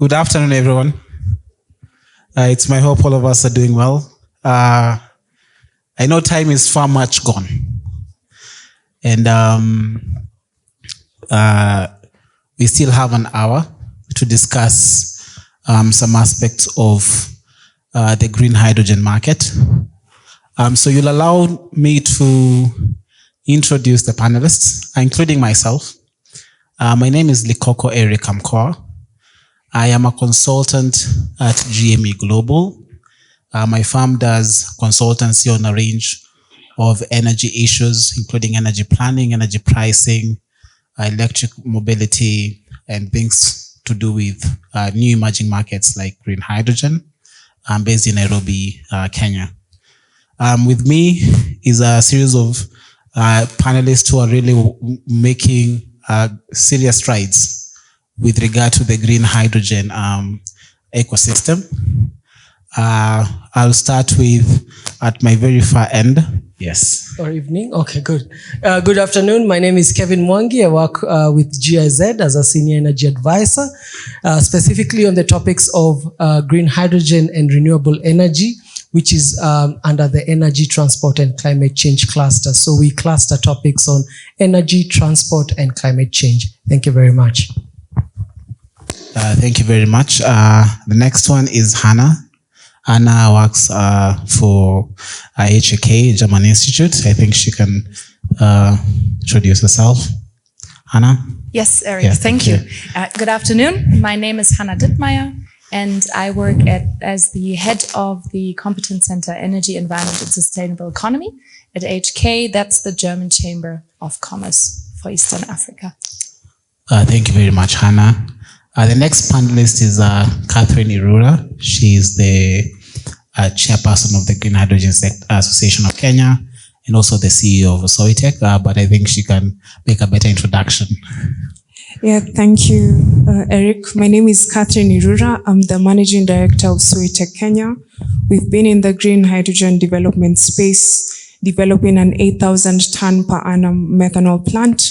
Good afternoon, everyone. It's my hope all of us are doing well. I know time is far much gone. And we still have an hour to discuss some aspects of the green hydrogen market. So you'll allow me to introduce the panelists, including myself. My name is Erick Amkoa. I am a consultant at GME Global. My firm does consultancy on a range of energy issues, including energy planning, energy pricing, electric mobility, and things to do with new emerging markets like green hydrogen. I'm based in Nairobi, Kenya. With me is a series of panelists who are really making serious strides with regard to the green hydrogen ecosystem. I'll start with, at my very far end, yes. Or evening, okay, good. Good afternoon, my name is Kevin Mwangi. I work with GIZ as a senior energy advisor, specifically on the topics of green hydrogen and renewable energy, which is under the energy, transport, and climate change cluster. So we cluster topics on energy, transport, and climate change. Thank you very much. Thank you very much. The next one is Hanna. Hanna works for GHAK, German Institute. I think she can introduce herself. Hanna? Yes, Eric, Yeah, thank you. Good afternoon. My name is Hanna Ditmeyer, and I work as the head of the Competence Center Energy, Environment and Sustainable Economy at GHAK. That's the German Chamber of Commerce for Eastern Africa. Thank you very much, Hanna. The next panelist is Catherine Irura. She is the chairperson of the Green Hydrogen Association of Kenya and also the CEO of Sowitec, but I think she can make a better introduction. Yeah, thank you, Eric. My name is Catherine Irura. I'm the managing director of Sowitec Kenya. We've been in the green hydrogen development space, developing an 8,000 ton per annum methanol plant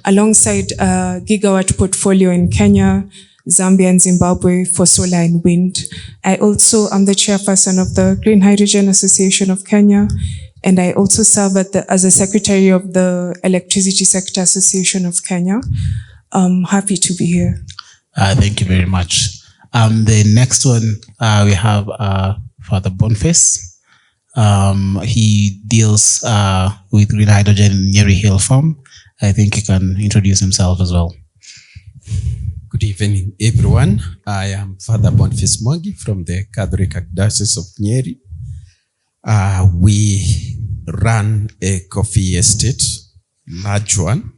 alongside a gigawatt portfolio in Kenya, Zambia and Zimbabwe for solar and wind. I also am the chairperson of the Green Hydrogen Association of Kenya, and I also serve as a secretary of the Electricity Sector Association of Kenya. I'm happy to be here. Thank you very much. The next one, we have Father Boniface. He deals with green hydrogen in Nyeri Hill Farm. I think he can introduce himself as well. Good evening, everyone. I am Father Boniface Mwangi from the Catholic Diocese of Nyeri. We run a coffee estate, large one,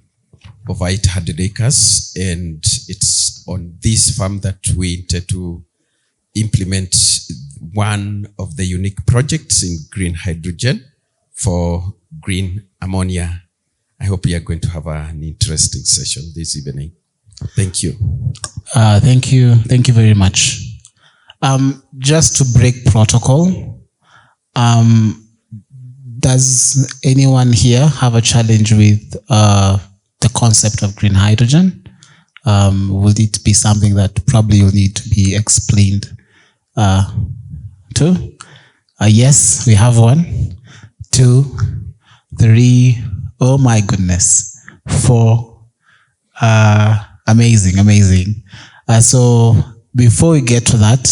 over 800 acres, and it's on this farm that we intend to implement one of the unique projects in green hydrogen for green ammonia. I hope we are going to have an interesting session this evening. Thank you. Thank you. Thank you very much. Just to break protocol, does anyone here have a challenge with the concept of green hydrogen? Will it be something that probably will need to be explained to? Yes, we have 1, 2, 3. Oh my goodness. 4. Amazing. So before we get to that,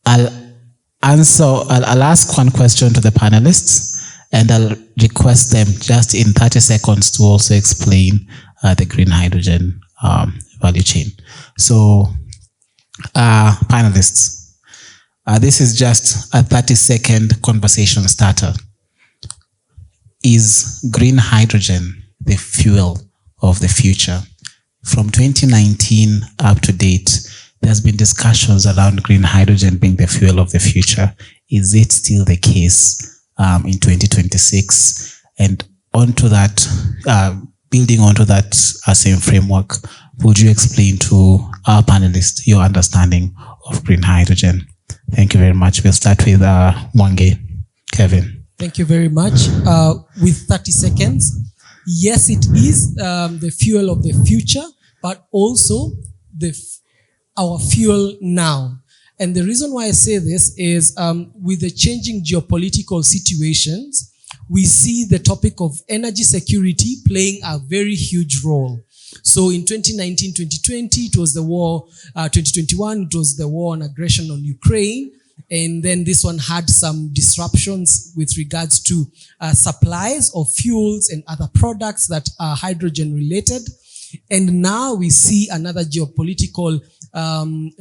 I'll ask one question to the panelists, and I'll request them just in 30 seconds to also explain the green hydrogen value chain. So panelists, this is just a 30-second conversation starter. Is green hydrogen the fuel of the future? From 2019 up to date, there's been discussions around green hydrogen being the fuel of the future. Is it still the case in 2026? And onto that, building onto that same framework, would you explain to our panelists your understanding of green hydrogen? Thank you very much. We'll start with Mwangi. Kevin. Thank you very much. With 30 seconds, yes, it is the fuel of the future, but also our fuel now. And the reason why I say this is with the changing geopolitical situations, we see the topic of energy security playing a very huge role. So in 2019, 2020, it was the war, 2021, it was the war on aggression on Ukraine. And then this one had some disruptions with regards to supplies of fuels and other products that are hydrogen related. And now we see another geopolitical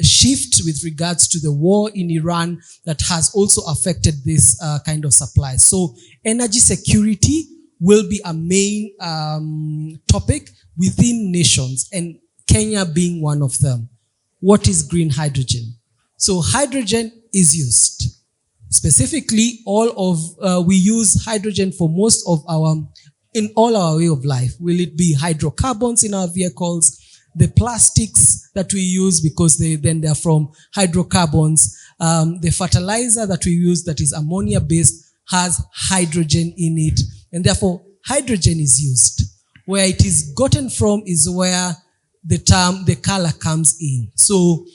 shift with regards to the war in Iran that has also affected this kind of supply. So energy security will be a main topic within nations, and Kenya being one of them. What is green hydrogen? So hydrogen is used. Specifically, we use hydrogen for most of in all our way of life. Will it be hydrocarbons in our vehicles, the plastics that we use because they're from hydrocarbons, the fertilizer that we use that is ammonia based has hydrogen in it, and therefore hydrogen is used. Where it is gotten from is where the color comes in. So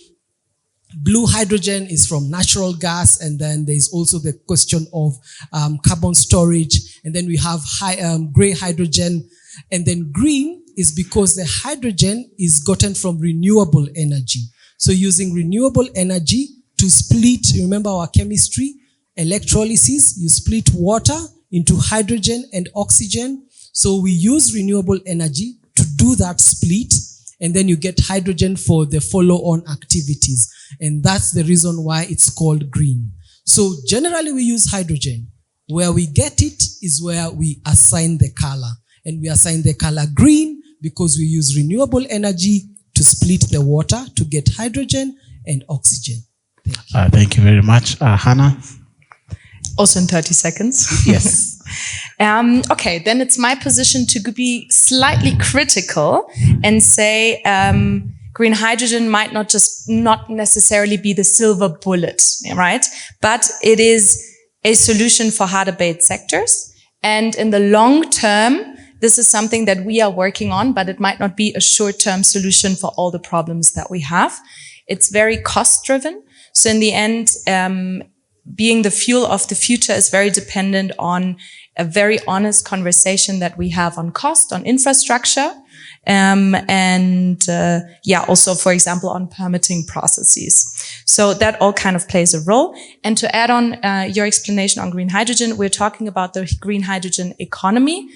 blue hydrogen is from natural gas, and then there's also the question of carbon storage, and then we have gray hydrogen, and then green is because the hydrogen is gotten from renewable energy. So using renewable energy to split, remember our chemistry, electrolysis, you split water into hydrogen and oxygen. So we use renewable energy to do that split, and then you get hydrogen for the follow-on activities. And that's the reason why it's called green. So generally we use hydrogen. Where we get it is where we assign the color. And we assign the color green because we use renewable energy to split the water to get hydrogen and oxygen. Thank you very much. Hanna? Also in 30 seconds. Yes. Okay, then it's my position to be slightly critical and say green hydrogen might not necessarily be the silver bullet, right? But it is a solution for hard-to-abate sectors. And in the long term, this is something that we are working on, but it might not be a short-term solution for all the problems that we have. It's very cost-driven. So in the end, being the fuel of the future is very dependent on a very honest conversation that we have on cost, on infrastructure, also, for example, on permitting processes. So that all kind of plays a role. And to add on your explanation on green hydrogen, we're talking about the green hydrogen economy,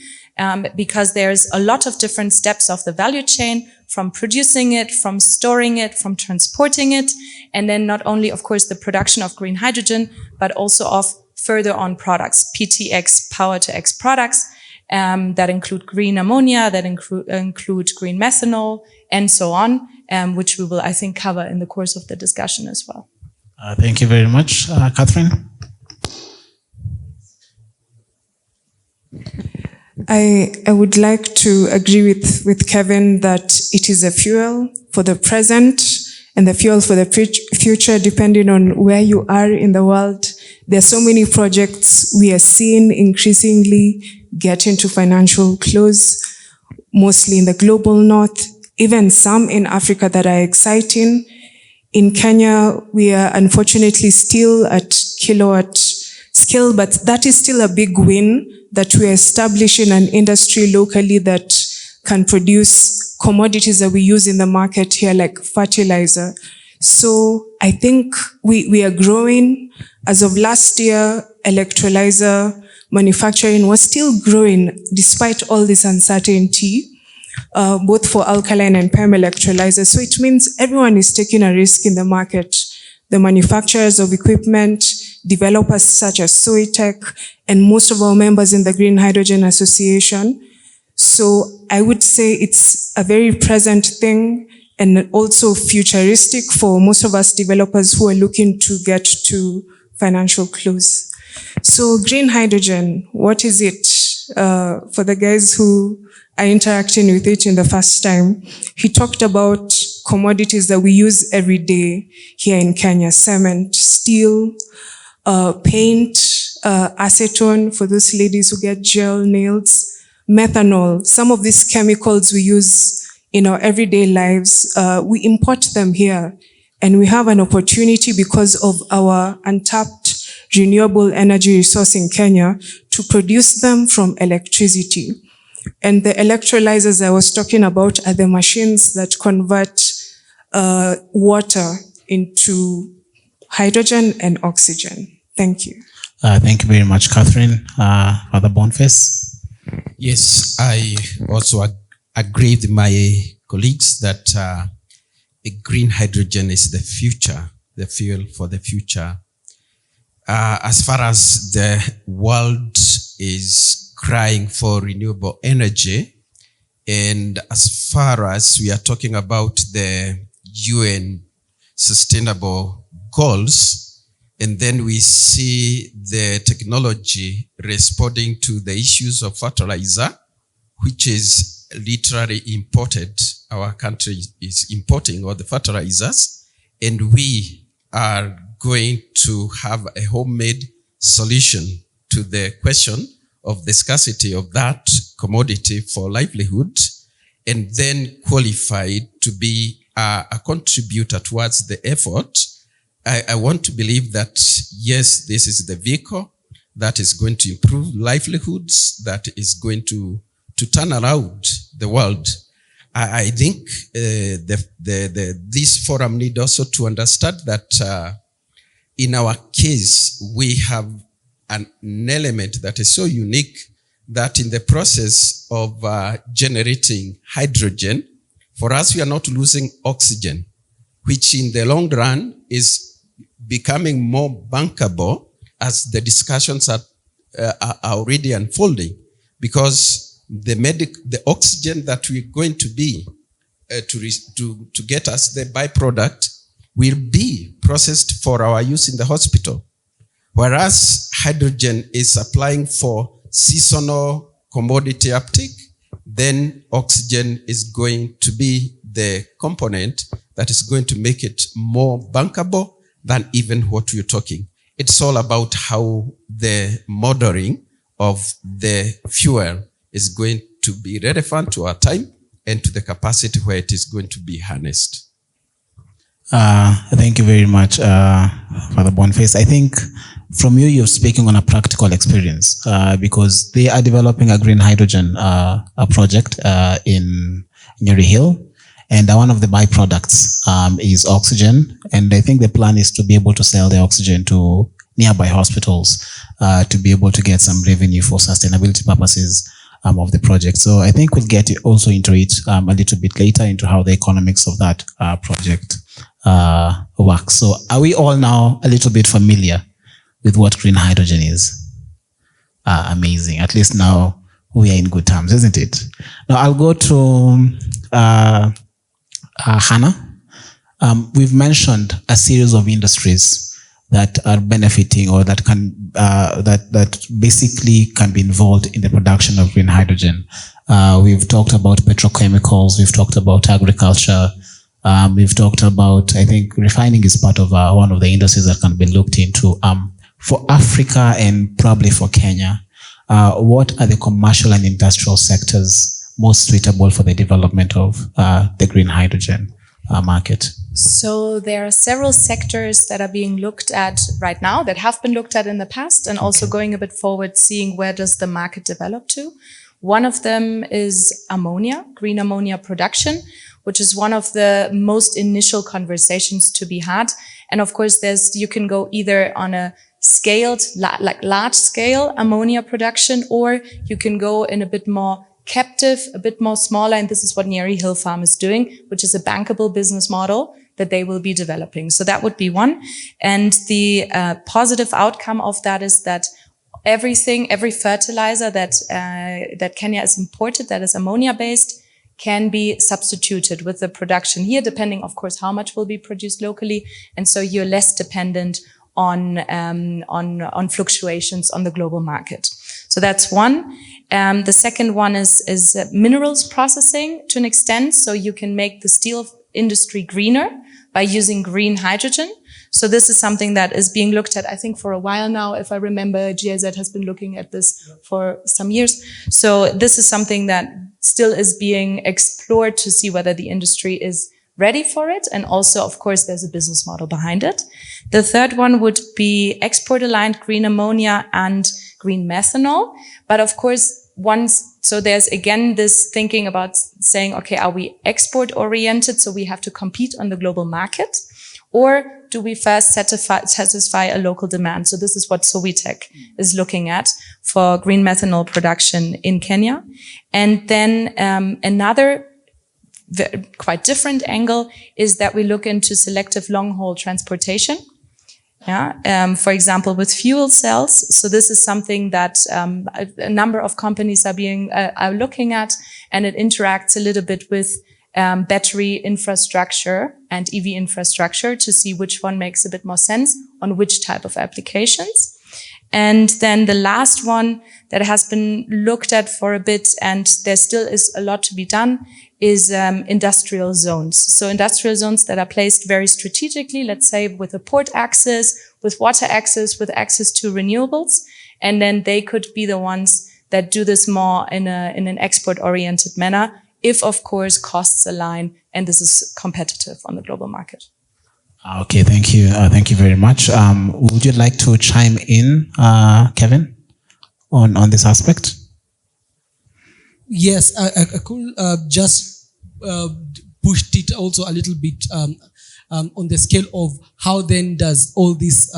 because there's a lot of different steps of the value chain, from producing it, from storing it, from transporting it, and then not only, of course, the production of green hydrogen, but also of further on products, PTX, power-to-X products, that include green ammonia, that include green methanol, and so on, which we will, I think, cover in the course of the discussion as well. Thank you very much. Catherine? I would like to agree with Kevin that it is a fuel for the present and the fuel for the future, depending on where you are in the world. There are so many projects we are seeing increasingly get into financial close, mostly in the global north, even some in Africa that are exciting. In Kenya, we are unfortunately still at kilowatt scale, but that is still a big win that we are establishing an industry locally that can produce commodities that we use in the market here, like fertilizer. So I think we are growing. As of last year, electrolyzer manufacturing was still growing despite all this uncertainty, both for alkaline and PEM electrolyzers. So it means everyone is taking a risk in the market. The manufacturers of equipment, developers such as Sowitec, and most of our members in the Green Hydrogen Association. So I would say it's a very present thing and also futuristic for most of us developers who are looking to get to financial close. So green hydrogen, what is it? For the guys who are interacting with it in the first time, he talked about commodities that we use every day here in Kenya: cement, steel, paint, acetone for those ladies who get gel nails, methanol. Some of these chemicals we use in our everyday lives, we import them here. And we have an opportunity because of our untapped renewable energy resource in Kenya to produce them from electricity. And the electrolyzers I was talking about are the machines that convert water into hydrogen and oxygen. Thank you. Thank you very much, Catherine. Father Boniface. Yes, I also agree with my colleagues that a green hydrogen is the future, the fuel for the future. As far as the world is crying for renewable energy, and as far as we are talking about the UN sustainable goals, and then we see the technology responding to the issues of fertilizer, which is literally imported. Our country is importing all the fertilizers, and we are going to have a homemade solution to the question of the scarcity of that commodity for livelihood, and then qualified to be a contributor towards the effort. I want to believe that, yes, this is the vehicle that is going to improve livelihoods, that is going to turn around the world. I think this forum need also to understand that in our case, we have an element that is so unique that in the process of generating hydrogen, for us, we are not losing oxygen, which in the long run is becoming more bankable as the discussions are already unfolding, because the oxygen that we're going to be to get us the byproduct will be processed for our use in the hospital. Whereas hydrogen is applying for seasonal commodity uptake, then oxygen is going to be the component that is going to make it more bankable than even what we're talking. It's all about how the modeling of the fuel is going to be relevant to our time and to the capacity where it is going to be harnessed. Thank you very much, Father Boniface. I think from you, you're speaking on a practical experience because they are developing a green hydrogen a project in Nyeri Hill. And one of the byproducts is oxygen. And I think the plan is to be able to sell the oxygen to nearby hospitals to be able to get some revenue for sustainability purposes of the project. So I think we'll get also into it a little bit later into how the economics of that project works. So are we all now a little bit familiar with what green hydrogen is? Amazing. At least now we are in good terms, isn't it? Now I'll go to Hanna. We've mentioned a series of industries that are benefiting or that can that basically can be involved in the production of green hydrogen. We've talked about petrochemicals, we've talked about agriculture, we've talked about, I think refining is part of one of the industries that can be looked into. For Africa and probably for Kenya, what are the commercial and industrial sectors most suitable for the development of the green hydrogen market? So there are several sectors that are being looked at right now, that have been looked at in the past, and also going a bit forward, seeing where does the market develop to. One of them is ammonia, green ammonia production, which is one of the most initial conversations to be had. And of course, you can go either on a scaled, like large scale ammonia production, or you can go in a bit more captive, a bit more smaller. And this is what Nyeri Hill Farm is doing, which is a bankable business model that they will be developing. So that would be one. And the positive outcome of that is that every fertilizer that Kenya is imported, that is ammonia based, can be substituted with the production here, depending, of course, how much will be produced locally. And so you're less dependent on fluctuations on the global market. So that's one. The second one is minerals processing to an extent. So you can make the steel industry greener by using green hydrogen. So this is something that is being looked at, I think, for a while now. If I remember, GIZ has been looking at this for some years. So this is something that still is being explored to see whether the industry is ready for it. And also, of course, there's a business model behind it. The third one would be export-aligned green ammonia and green methanol. But of course, so there's again this thinking about saying, okay, are we export-oriented, so we have to compete on the global market? Or do we first satisfy a local demand? So this is what Sowitec is looking at for green methanol production in Kenya. And then another quite different angle is that we look into selective long-haul transportation. For example, with fuel cells. So this is something that a number of companies are looking at, and it interacts a little bit with battery infrastructure and EV infrastructure to see which one makes a bit more sense on which type of applications. And then the last one that has been looked at for a bit, and there still is a lot to be done, is industrial zones. So industrial zones that are placed very strategically, let's say with a port access, with water access, with access to renewables. And then they could be the ones that do this more in an export-oriented manner, if, of course, costs align and this is competitive on the global market. Okay, thank you. Thank you very much. Would you like to chime in, Kevin, on this aspect? Yes, I could just pushed it also a little bit on the scale of how then does all these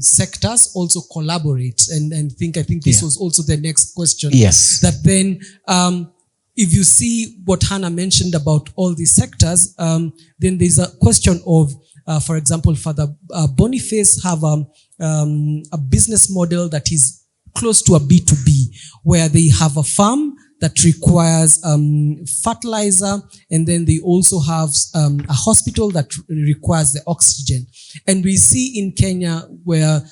sectors also collaborate, and I think this was also the next question. Yes. That then if you see what Hanna mentioned about all these sectors, then there's a question of, for example, Father Boniface have a business model that is close to a B2B, where they have a farm that requires fertilizer, and then they also have a hospital that requires the oxygen. And we see in Kenya where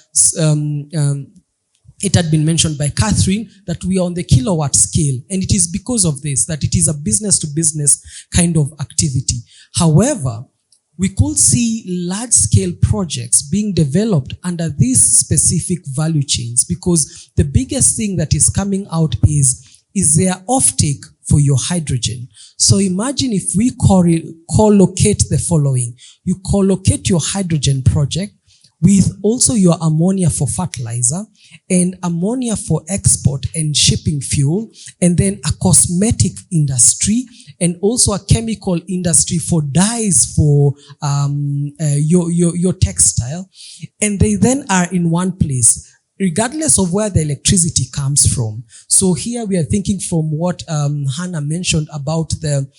it had been mentioned by Catherine that we are on the kilowatt scale, and it is because of this, that it is a business-to-business kind of activity. However, we could see large-scale projects being developed under these specific value chains, because the biggest thing that is coming out is their offtake for your hydrogen. So imagine if we co-locate the following. You co-locate your hydrogen project with also your ammonia for fertilizer, and ammonia for export and shipping fuel, and then a cosmetic industry, and also a chemical industry for dyes for your textile. And they then are in one place, regardless of where the electricity comes from. So here we are thinking from what Hanna mentioned about the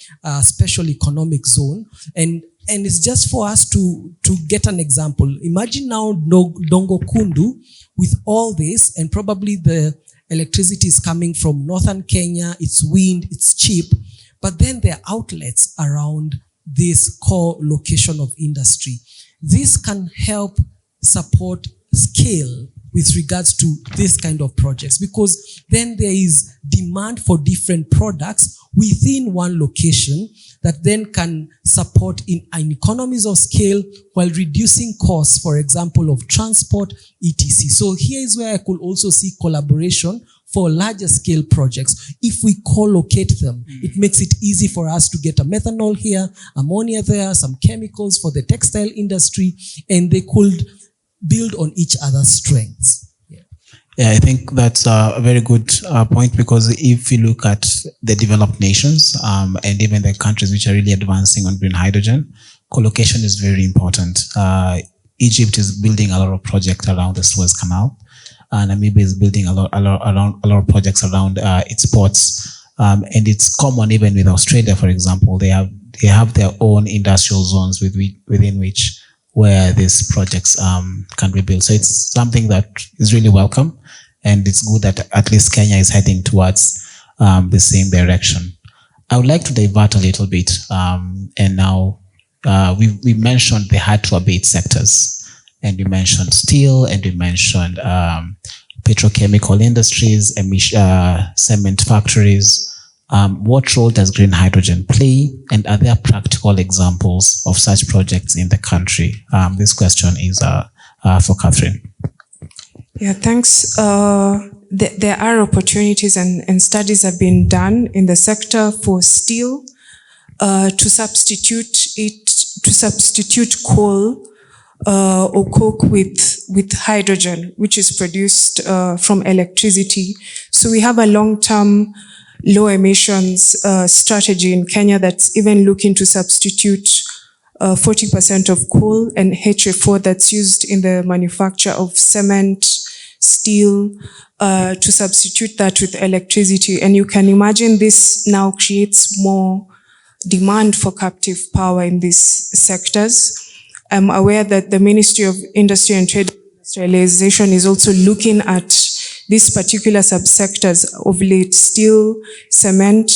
special economic zone, and it's just for us to get an example. Imagine now Dongo Kundu with all this, and probably the electricity is coming from northern Kenya, it's wind, it's cheap, but then there are outlets around this core location of industry. This can help support scale with regards to this kind of projects, because then there is demand for different products within one location that then can support in economies of scale while reducing costs, for example, of transport, etc. So here is where I could also see collaboration for larger scale projects. If we co-locate them, it makes it easy for us to get a methanol here, ammonia there, some chemicals for the textile industry, and they could build on each other's strengths. Yeah, I think that's a very good point, because if you look at the developed nations and even the countries which are really advancing on green hydrogen, co-location is very important. Egypt is building a lot of projects around the Suez Canal. Namibia is building a lot of projects around its ports, and it's common even with Australia, for example. They have their own industrial zones within which where these projects can be built. So it's something that is really welcome, and it's good that at least Kenya is heading towards the same direction. I would like to divert a little bit, and now we mentioned the hard-to-abate sectors, and we mentioned steel, and we mentioned petrochemical industries, cement factories. What role does green hydrogen play, and are there practical examples of such projects in the country? This question is for Catherine. Yeah, thanks. There are opportunities and studies have been done in the sector for steel. to substitute coal or coke with hydrogen, which is produced from electricity. So we have a long-term low emissions strategy in Kenya that's even looking to substitute 40% of coal and HFO that's used in the manufacture of cement, steel, to substitute that with electricity. And you can imagine this now creates more demand for captive power in these sectors. I'm aware that the Ministry of Industry and Trade Industrialization is also looking at these particular subsectors of late: steel, cement,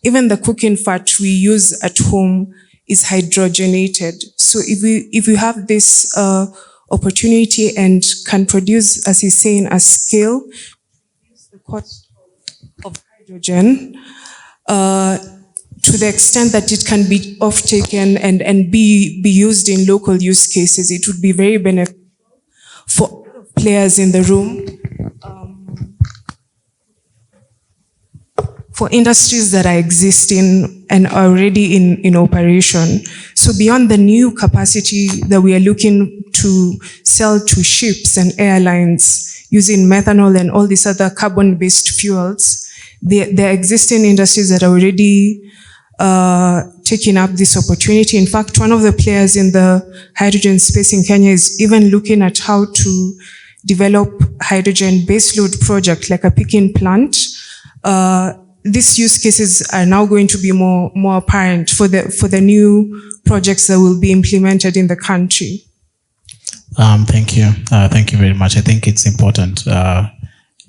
even the cooking fat we use at home is hydrogenated. So if we have this opportunity and can produce, as he's saying, a scale, the cost of hydrogen, to the extent that it can be off-taken and be used in local use cases, it would be very beneficial for players in the room, for industries that are existing and are already in operation. So beyond the new capacity that we are looking to sell to ships and airlines using methanol and all these other carbon-based fuels, there are existing industries that are already taking up this opportunity. In fact, one of the players in the hydrogen space in Kenya is even looking at how to develop hydrogen baseload project, like a picking plant. These use cases are now going to be more apparent for the new projects that will be implemented in the country. Thank you. Thank you very much. I think it's important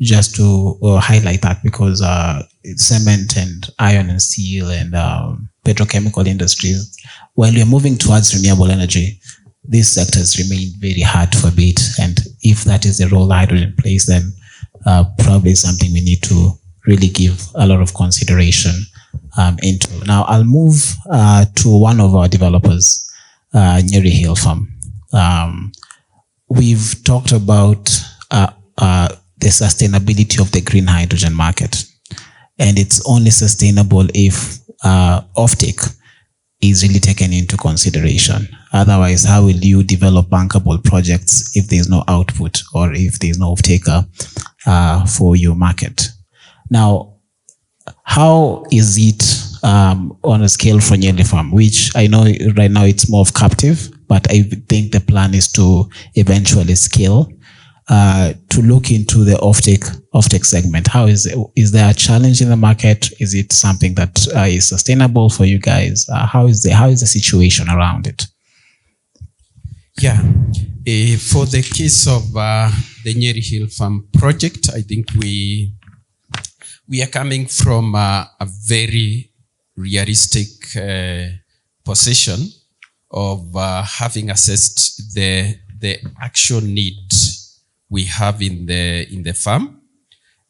just to highlight that, because cement and iron and steel and petrochemical industries, while we're moving towards renewable energy, these sectors remain very hard to abate. And if that is the role hydrogen plays, then probably something we need to really give a lot of consideration into. Now, I'll move to one of our developers, Nyeri Hill Farm. We've talked about the sustainability of the green hydrogen market. And it's only sustainable if offtake is really taken into consideration. Otherwise, how will you develop bankable projects if there's no output or if there's no off-taker for your market? Now, how is it on a scale for Nyeri Farm, which I know right now it's more of captive, but I think the plan is to eventually scale to look into the offtake segment. How is there a challenge in the market? Is it something that is sustainable for you guys? How is the situation around it? Yeah, for the case of the Nyeri Hill Farm project, I think we are coming from a very realistic position of having assessed the actual need we have in the farm,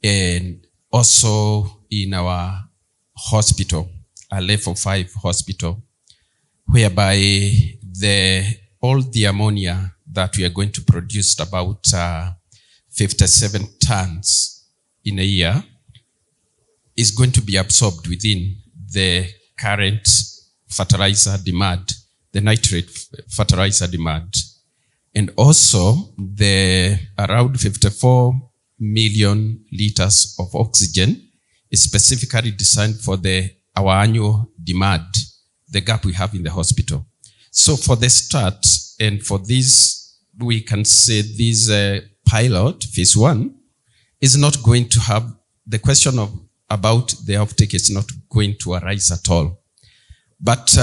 and also in our hospital, a level 5 hospital, whereby all the ammonia that we are going to produce, about 57 tons in a year, is going to be absorbed within the current fertilizer demand, the nitrate fertilizer demand. And also the around 54 million liters of oxygen is specifically designed for our annual demand, the gap we have in the hospital. So for the start, and for this, we can say this pilot, phase 1, is not going to have the question about the offtake is not going to arise at all. But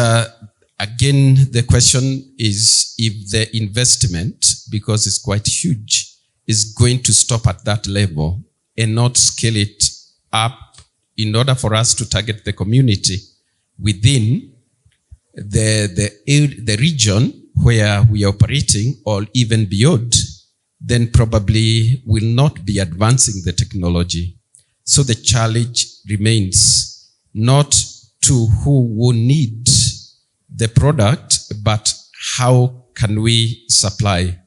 again, the question is if the investment, because it's quite huge, is going to stop at that level and not scale it up in order for us to target the community within the region where we are operating, or even beyond, then probably will not be advancing the technology. So the challenge remains not to who will need the product, but how can we supply.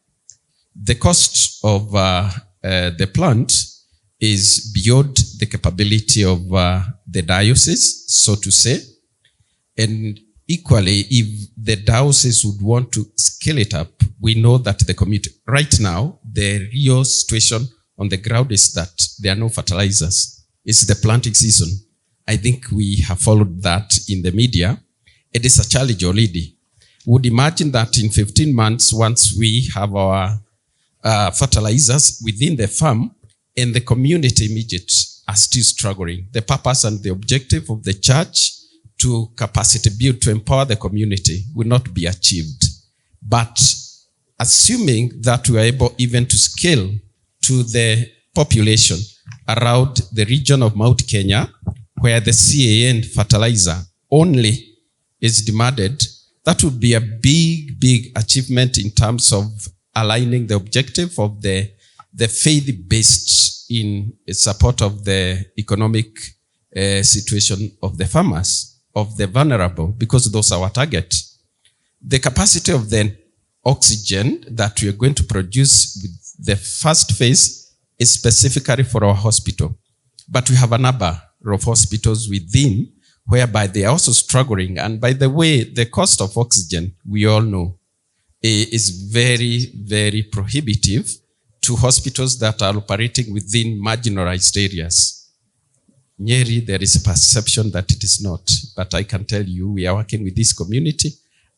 The cost of the plant is beyond the capability of the diocese, so to say. And equally, if the diocese would want to scale it up, we know that the community, right now, the real situation on the ground is that there are no fertilizers. It's the planting season. I think we have followed that in the media. It is a challenge already. Would imagine that in 15 months, once we have our fertilizers within the farm, and the community immediate are still struggling. The purpose and the objective of the church to capacity build, to empower the community, will not be achieved. But assuming that we are able even to scale to the population around the region of Mount Kenya, where the CAN fertilizer only is demanded, that would be a big, big achievement in terms of aligning the objective of the faith-based in support of the economic situation of the farmers, of the vulnerable, because those are our target. The capacity of the oxygen that we are going to produce with the first phase is specifically for our hospital. But we have a number of hospitals within whereby they are also struggling. And by the way, the cost of oxygen, we all know, is very, very prohibitive to hospitals that are operating within marginalized areas. Nyeri, there is a perception that it is not, but I can tell you, we are working with this community,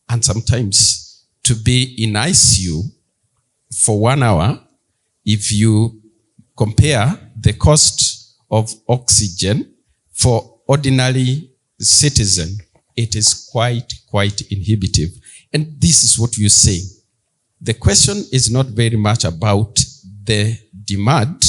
and sometimes to be in ICU for 1 hour, if you compare the cost of oxygen for ordinary citizen, it is quite inhibitive. And this is what you say. The question is not very much about the demand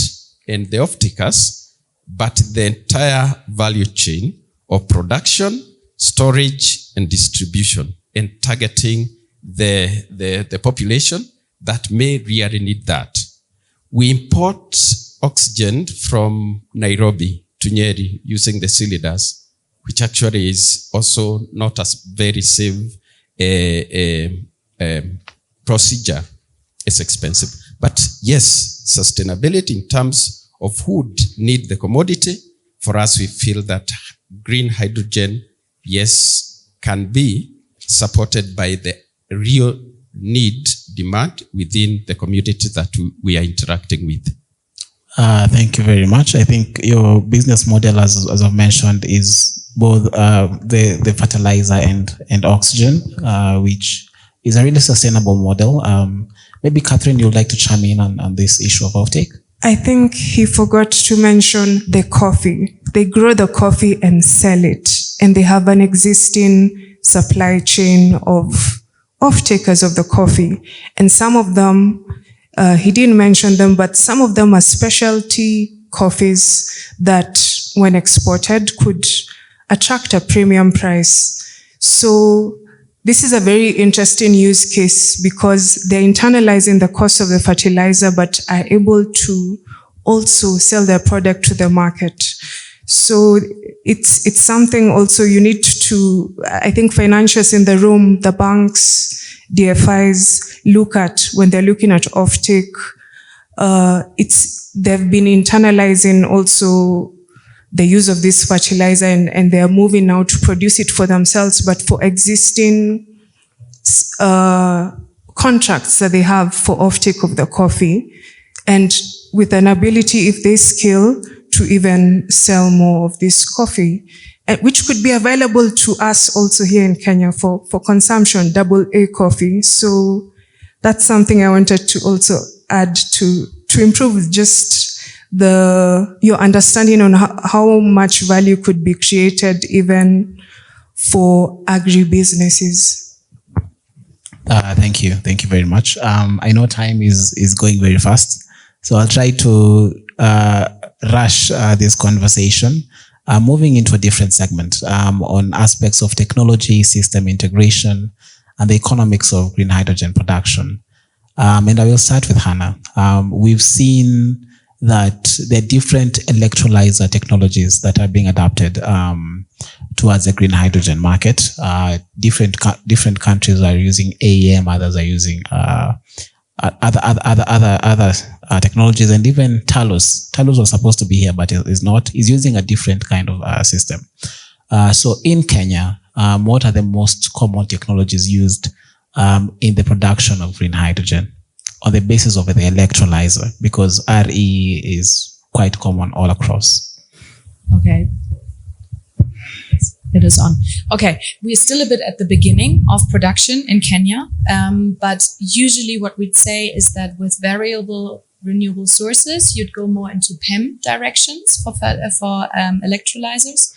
and the off-takers, but the entire value chain of production, storage, and distribution, and targeting the population that may really need that. We import oxygen from Nairobi to Nyeri using the cylinders, which actually is also not a very safe procedure. It's expensive. But yes, sustainability in terms of who would need the commodity, for us we feel that green hydrogen, yes, can be supported by the real need, demand within the community that we are interacting with. Thank you very much. I think your business model, as I've mentioned, is both the fertilizer and oxygen, which is a really sustainable model. Maybe Catherine, you would like to chime in on this issue of offtake? I think he forgot to mention the coffee. They grow the coffee and sell it, and they have an existing supply chain of off-takers of the coffee. And some of them, he didn't mention them, but some of them are specialty coffees that, when exported, could attract a premium price. So this is a very interesting use case because they're internalizing the cost of the fertilizer, but are able to also sell their product to the market. So it's something also you need to, I think financiers in the room, the banks, DFIs look at when they're looking at offtake. They've been internalizing also the use of this fertilizer, and they are moving now to produce it for themselves, but for existing contracts that they have for offtake of the coffee, and with an ability, if they scale, to even sell more of this coffee, which could be available to us also here in Kenya for consumption, AA coffee. So that's something I wanted to also add to improve just your understanding on how much value could be created even for agribusinesses. Thank you very much. I know time is going very fast, so I'll try to rush this conversation, moving into a different segment on aspects of technology, system integration, and the economics of green hydrogen production. And I will start with Hanna. We've seen that there are different electrolyzer technologies that are being adapted towards the green hydrogen market. Different countries are using AEM, others are using other technologies, and even Talos. Talos was supposed to be here, but is not. Is using a different kind of system. So in Kenya, what are the most common technologies used in the production of green hydrogen on the basis of the electrolyzer, because RE is quite common all across. Okay. It is on. Okay, we're still a bit at the beginning of production in Kenya, but usually what we'd say is that with variable renewable sources, you'd go more into PEM directions for electrolyzers.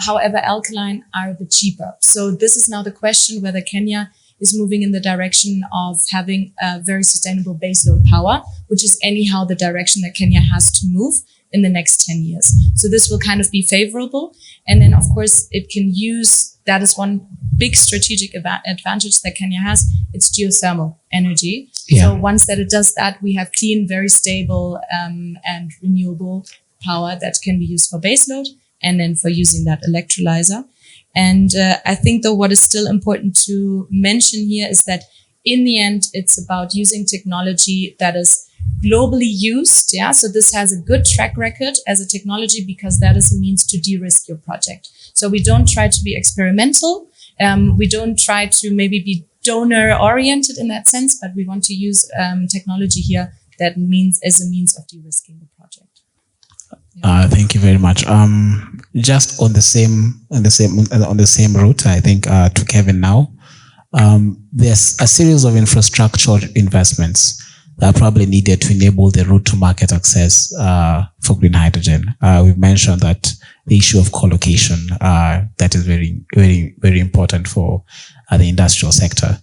However, alkaline are a bit cheaper. So this is now the question whether Kenya is moving in the direction of having a very sustainable baseload power, which is anyhow the direction that Kenya has to move in the next 10 years. So this will kind of be favorable. And then, of course, it can use, that is one big strategic advantage that Kenya has, it's geothermal energy. Yeah. So once that it does that, we have clean, very stable and renewable power that can be used for baseload and then for using that electrolyzer. And I think, though, what is still important to mention here is that in the end, it's about using technology that is globally used. Yeah, so this has a good track record as a technology because that is a means to de-risk your project. So we don't try to be experimental. We don't try to maybe be donor oriented in that sense, but we want to use technology here that means as a means of de-risking the project. Yeah. Thank you very much. Just on the same route, I think to Kevin now. There's a series of infrastructure investments that are probably needed to enable the route to market access for green hydrogen. We've mentioned that the issue of co-location that is very, very, very important for the industrial sector.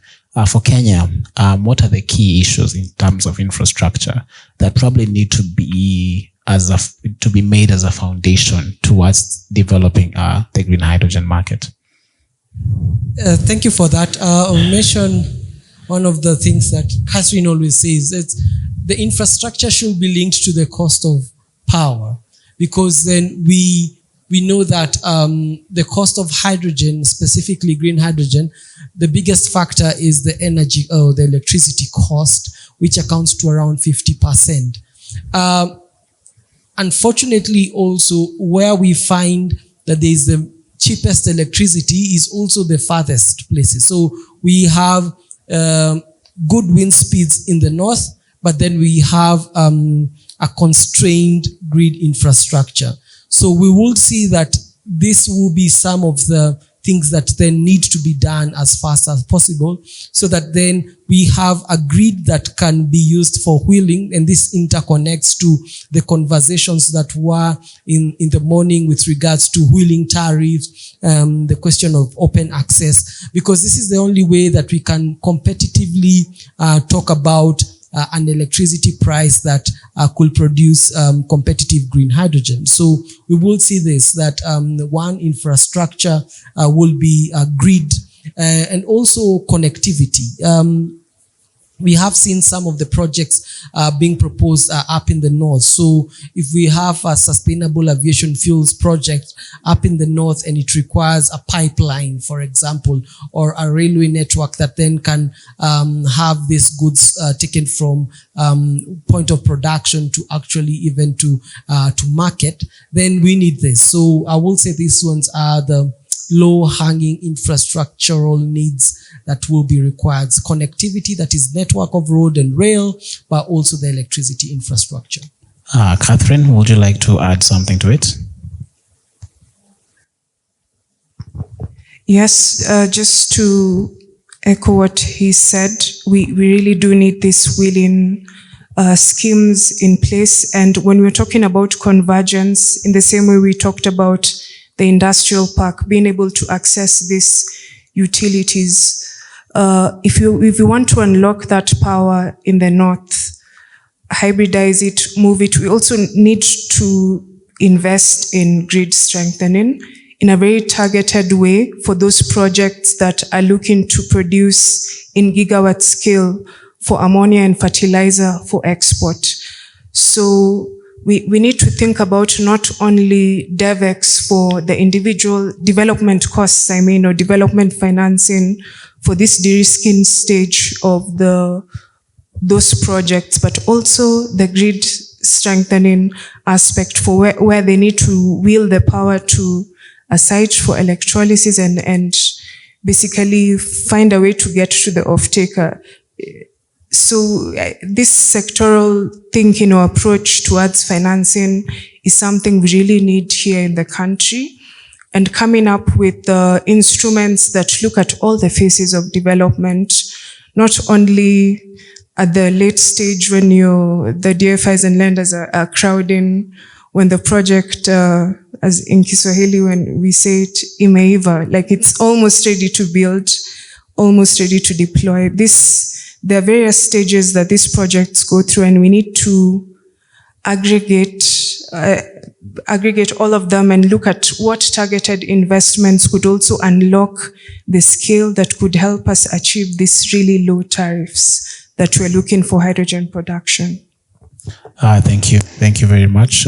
For Kenya, what are the key issues in terms of infrastructure that probably need to be made as a foundation towards developing the green hydrogen market? Thank you for that. I'll mention one of the things that Catherine always says, it's the infrastructure should be linked to the cost of power, because then we know that the cost of hydrogen, specifically green hydrogen, the biggest factor is the energy or the electricity cost, which accounts to around 50%. Unfortunately, also where we find that there is the cheapest electricity is also the farthest places. So we have good wind speeds in the north, but then we have a constrained grid infrastructure. So we will see that this will be some of the things that then need to be done as fast as possible, so that then we have a grid that can be used for wheeling, and this interconnects to the conversations that were in the morning with regards to wheeling tariffs, the question of open access, because this is the only way that we can competitively talk about an electricity price that could produce competitive green hydrogen. So we will see this, that one, infrastructure will be a grid and also connectivity. We have seen some of the projects being proposed up in the north. So if we have a sustainable aviation fuels project up in the north and it requires a pipeline, for example, or a railway network that then can have these goods taken from point of production to actually even to market, then we need this. So I will say these ones are the low-hanging infrastructural needs that will be required. Connectivity, that is network of road and rail, but also the electricity infrastructure. Catherine, would you like to add something to it? Yes, just to echo what he said, we really do need these wheeling schemes in place. And when we're talking about convergence, in the same way we talked about the industrial park, being able to access these utilities. If you want to unlock that power in the north, hybridize it, move it, we also need to invest in grid strengthening in a very targeted way for those projects that are looking to produce in gigawatt scale for ammonia and fertilizer for export. So we need to think about not only DevEx for the individual development costs, or development financing for this de-risking stage of those projects, but also the grid strengthening aspect for where they need to wheel the power to a site for electrolysis and basically find a way to get to the off-taker. So this sectoral thinking or approach towards financing is something we really need here in the country. And coming up with the instruments that look at all the phases of development, not only at the late stage when the DFIs and lenders are crowding, when the project, as in Kiswahili, when we say it, imeiva, like it's almost ready to build, almost ready to deploy. There are various stages that these projects go through, and we need to aggregate all of them and look at what targeted investments could also unlock the scale that could help us achieve these really low tariffs that we're looking for hydrogen production. Thank you. Thank you very much.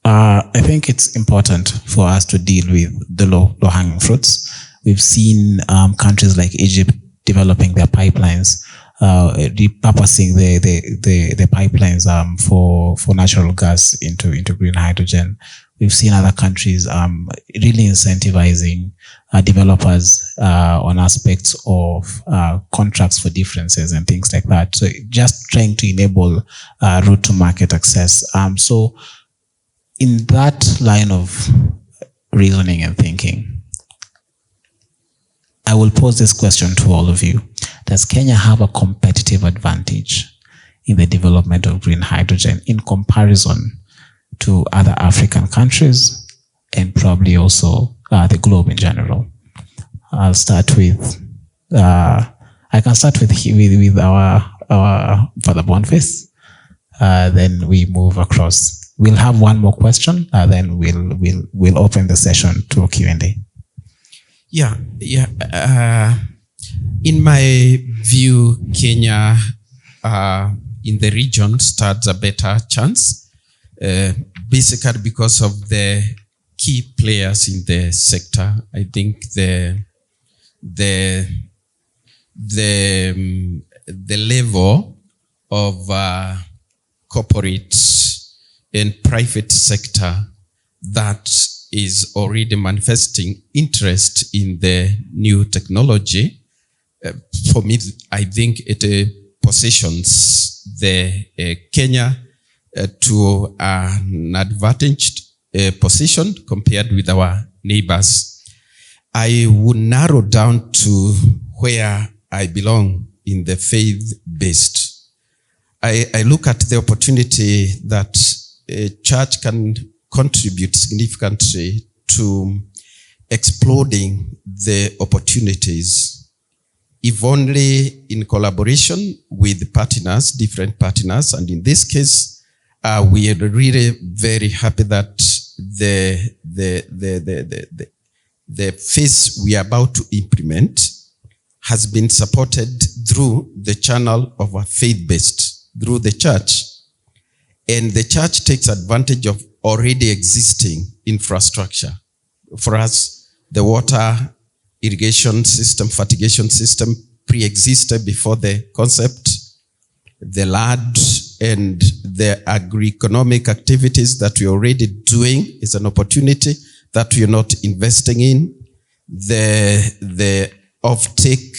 I think it's important for us to deal with the low-hanging fruits. We've seen countries like Egypt developing their pipelines, repurposing the pipelines for natural gas into green hydrogen. We've seen other countries really incentivizing developers on aspects of contracts for differences and things like that. So just trying to enable route to market access. So in that line of reasoning and thinking, I will pose this question to all of you. Does Kenya have a competitive advantage in the development of green hydrogen in comparison to other African countries and probably also the globe in general? I'll start with, I can start with our Father Boniface. Then we move across. We'll have one more question, then we'll open the session to Q&A. In my view, Kenya in the region stands a better chance, basically because of the key players in the sector. I think the level of corporate and private sector that is already manifesting interest in the new technology, for me, I think it positions the Kenya to an advantaged position compared with our neighbors. I would narrow down to where I belong in the faith-based. I look at the opportunity that a church can contribute significantly to exploding the opportunities, if only in collaboration with partners, different partners. And in this case, we are really very happy that the phase we are about to implement has been supported through the channel of a faith-based, through the church. And the church takes advantage of already existing infrastructure. For us, the water irrigation system, fertigation system pre-existed before the concept. The land and the agri-economic activities that we're already doing is an opportunity that we're not investing in. The offtake,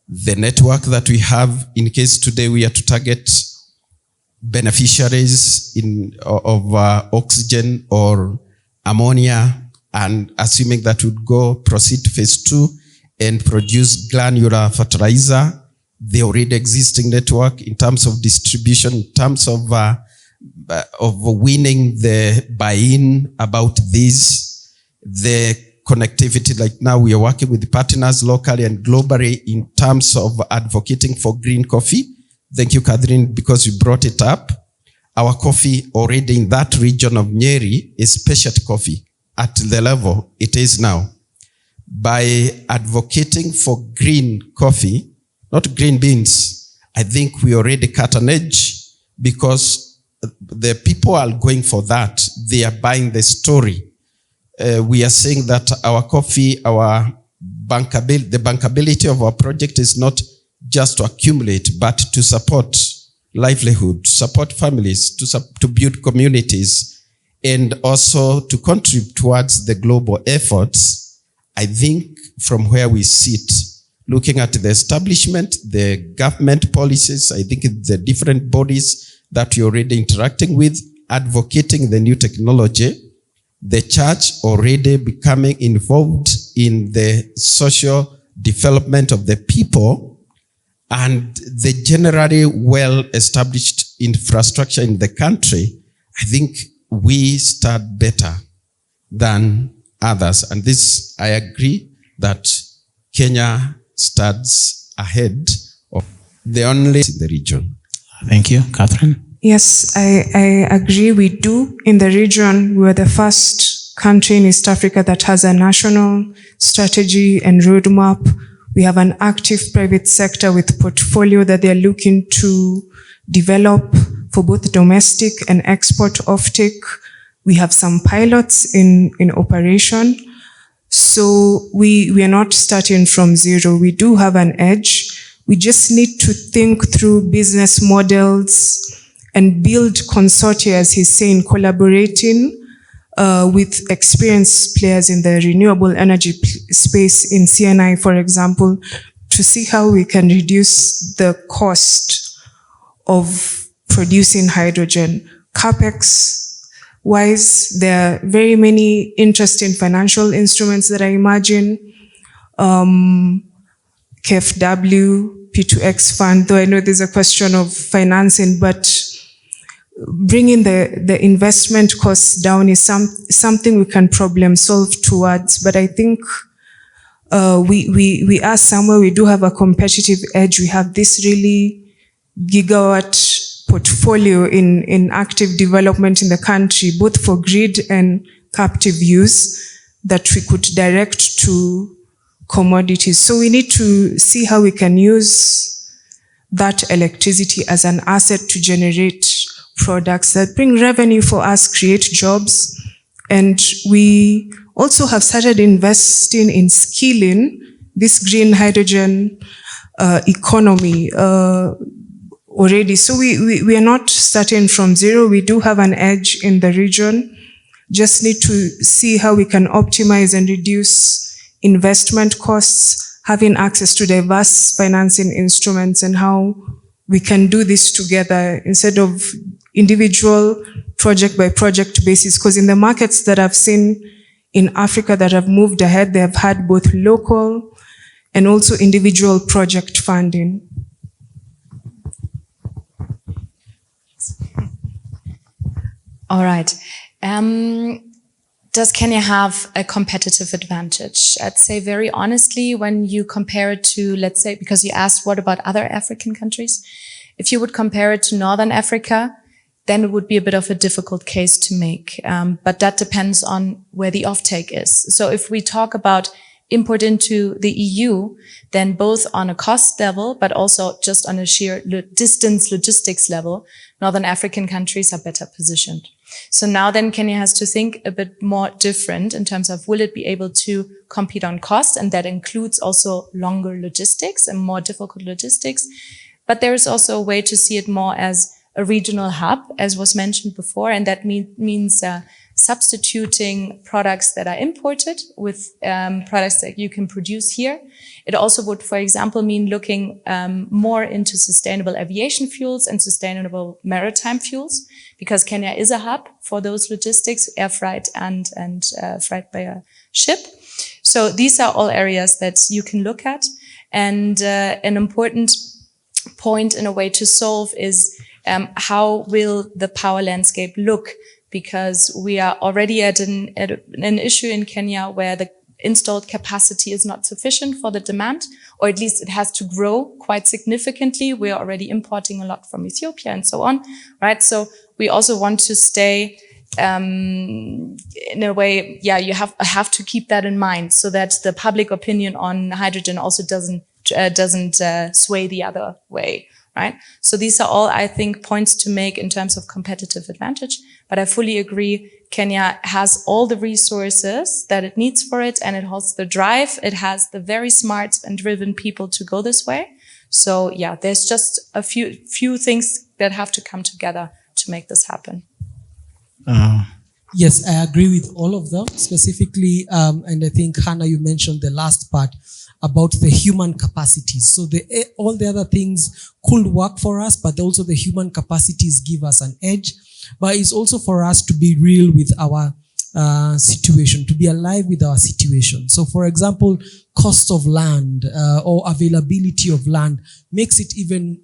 the network that we have, in case today we are to target beneficiaries of oxygen or ammonia, and assuming that would proceed to phase 2 and produce granular fertilizer, the already existing network in terms of distribution, in terms of winning the buy-in about this, the connectivity, like now we are working with the partners locally and globally in terms of advocating for green coffee. Thank you, Catherine, because you brought it up. Our coffee already in that region of Nyeri is specialty coffee at the level it is now. By advocating for green coffee, not green beans, I think we already cut an edge because the people are going for that. They are buying the story. We are saying that our coffee, the bankability of our project is not just to accumulate, but to support livelihood, support families, to build communities. and also to contribute towards the global efforts. I think from where we sit, looking at the establishment, the government policies, I think the different bodies that you're already interacting with, advocating the new technology, the church already becoming involved in the social development of the people, and the generally well-established infrastructure in the country, I think we start better than others. And this, I agree that Kenya stands ahead of the only in the region. Thank you. Catherine? Yes, I agree. We do. In the region, we're the first country in East Africa that has a national strategy and roadmap. We have an active private sector with portfolio that they're looking to develop for both domestic and export offtake. We have some pilots in operation. So we are not starting from zero. We do have an edge. We just need to think through business models and build consortia, as he's saying, collaborating with experienced players in the renewable energy space in CNI, for example, to see how we can reduce the cost of producing hydrogen. CapEx-wise, there are very many interesting financial instruments that I imagine. KfW, P2X fund, though I know there's a question of financing, but bringing the investment costs down is something we can problem solve towards. But I think we are somewhere, we do have a competitive edge. We have this really gigawatt portfolio in active development in the country, both for grid and captive use, that we could direct to commodities. So we need to see how we can use that electricity as an asset to generate products that bring revenue for us, create jobs. And we also have started investing in skilling this green hydrogen economy already. So we are not starting from zero. We do have an edge in the region. Just need to see how we can optimize and reduce investment costs, having access to diverse financing instruments, and how we can do this together instead of individual project by project basis. Because in the markets that I've seen in Africa that have moved ahead, they have had both local and also individual project funding. All right. Does Kenya have a competitive advantage? I'd say very honestly, when you compare it to, let's say, because you asked what about other African countries? If you would compare it to Northern Africa, then it would be a bit of a difficult case to make. But that depends on where the offtake is. So if we talk about import into the EU, then both on a cost level, but also just on a sheer distance logistics level, Northern African countries are better positioned. So now then Kenya has to think a bit more different in terms of will it be able to compete on cost? And that includes also longer logistics and more difficult logistics. But there is also a way to see it more as a regional hub, as was mentioned before, and that means substituting products that are imported with products that you can produce here. It also would, for example, mean looking more into sustainable aviation fuels and sustainable maritime fuels, because Kenya is a hub for those logistics, air freight and freight by a ship. So these are all areas that you can look at. And an important point in a way to solve is how will the power landscape look? Because we are already at an issue in Kenya where the installed capacity is not sufficient for the demand, or at least it has to grow quite significantly. We are already importing a lot from Ethiopia and so on, right? So we also want to stay in a way, yeah, you have to keep that in mind so that the public opinion on hydrogen also doesn't sway the other way. Right? So these are all, I think, points to make in terms of competitive advantage. But I fully agree, Kenya has all the resources that it needs for it, and it has the drive. It has the very smart and driven people to go this way. So yeah, there's just a few things that have to come together to make this happen. Yes, I agree with all of them. Specifically, and I think, Hanna, you mentioned the last part about the human capacities. So all the other things could work for us, but also the human capacities give us an edge. But it's also for us to be real with our situation, to be alive with our situation. So for example, cost of land or availability of land makes it even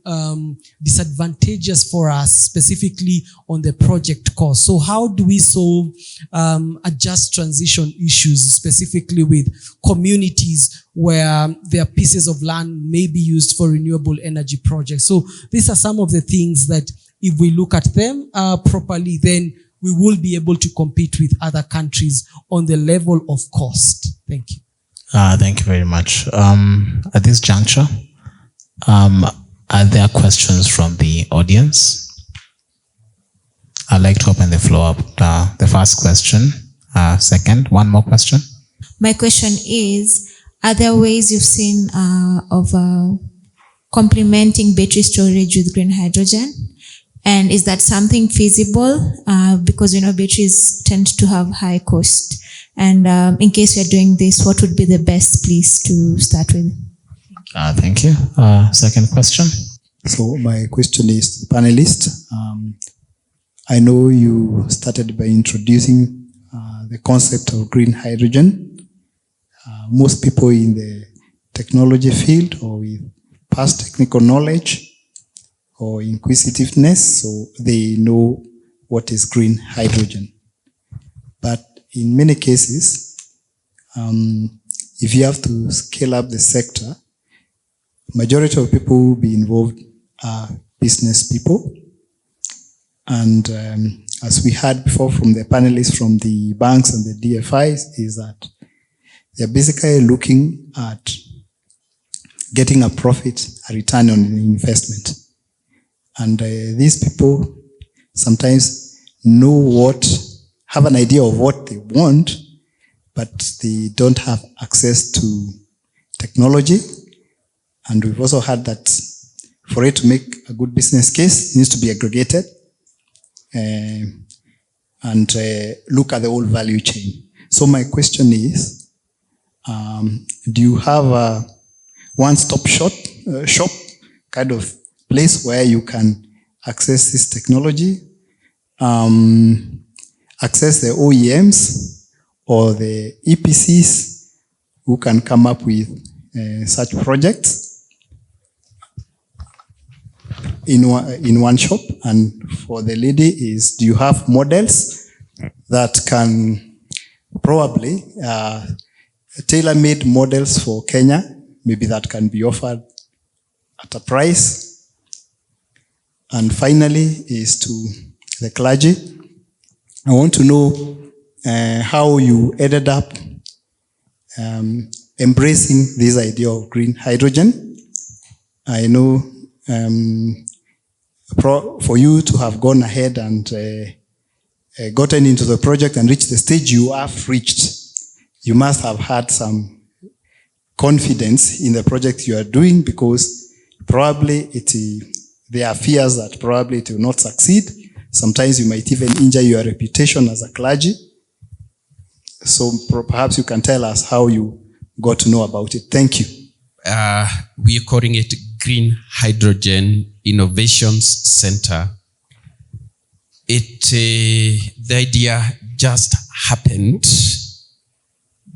disadvantageous for us, specifically on the project cost. So how do we solve a just transition issues, specifically with communities where their pieces of land may be used for renewable energy projects? So these are some of the things that if we look at them properly, then we will be able to compete with other countries on the level of cost. Thank you. Thank you very much. At this juncture, are there questions from the audience? I'd like to open the floor up. The first question, second, one more question. My question is, are there ways you've seen of complementing battery storage with green hydrogen? And is that something feasible? Because, batteries tend to have high cost. And in case you're doing this, what would be the best place to start with? Thank you. Second question. So my question is, panelists, I know you started by introducing the concept of green hydrogen. Most people in the technology field or with past technical knowledge or inquisitiveness, so they know what is green hydrogen. But in many cases, if you have to scale up the sector, majority of people who will be involved are business people. And as we heard before from the panelists from the banks and the DFIs, is that they're basically looking at getting a profit, a return on the investment. And these people sometimes have an idea of what they want, but they don't have access to technology. And we've also heard that for it to make a good business case, it needs to be aggregated and look at the whole value chain. So my question is, do you have a one-stop shop kind of place where you can access this technology, access the OEMs or the EPCs who can come up with such projects in one shop? And for the lady is, do you have models that can probably tailor-made models for Kenya, maybe that can be offered at a price? And finally is to the clergy. I want to know how you ended up embracing this idea of green hydrogen. I know for you to have gone ahead and gotten into the project and reached the stage you have reached, you must have had some confidence in the project you are doing, because probably there are fears that probably it will not succeed. Sometimes you might even injure your reputation as a clergy. So perhaps you can tell us how you got to know about it. Thank you. We are calling it Green Hydrogen Innovations Center. The idea just happened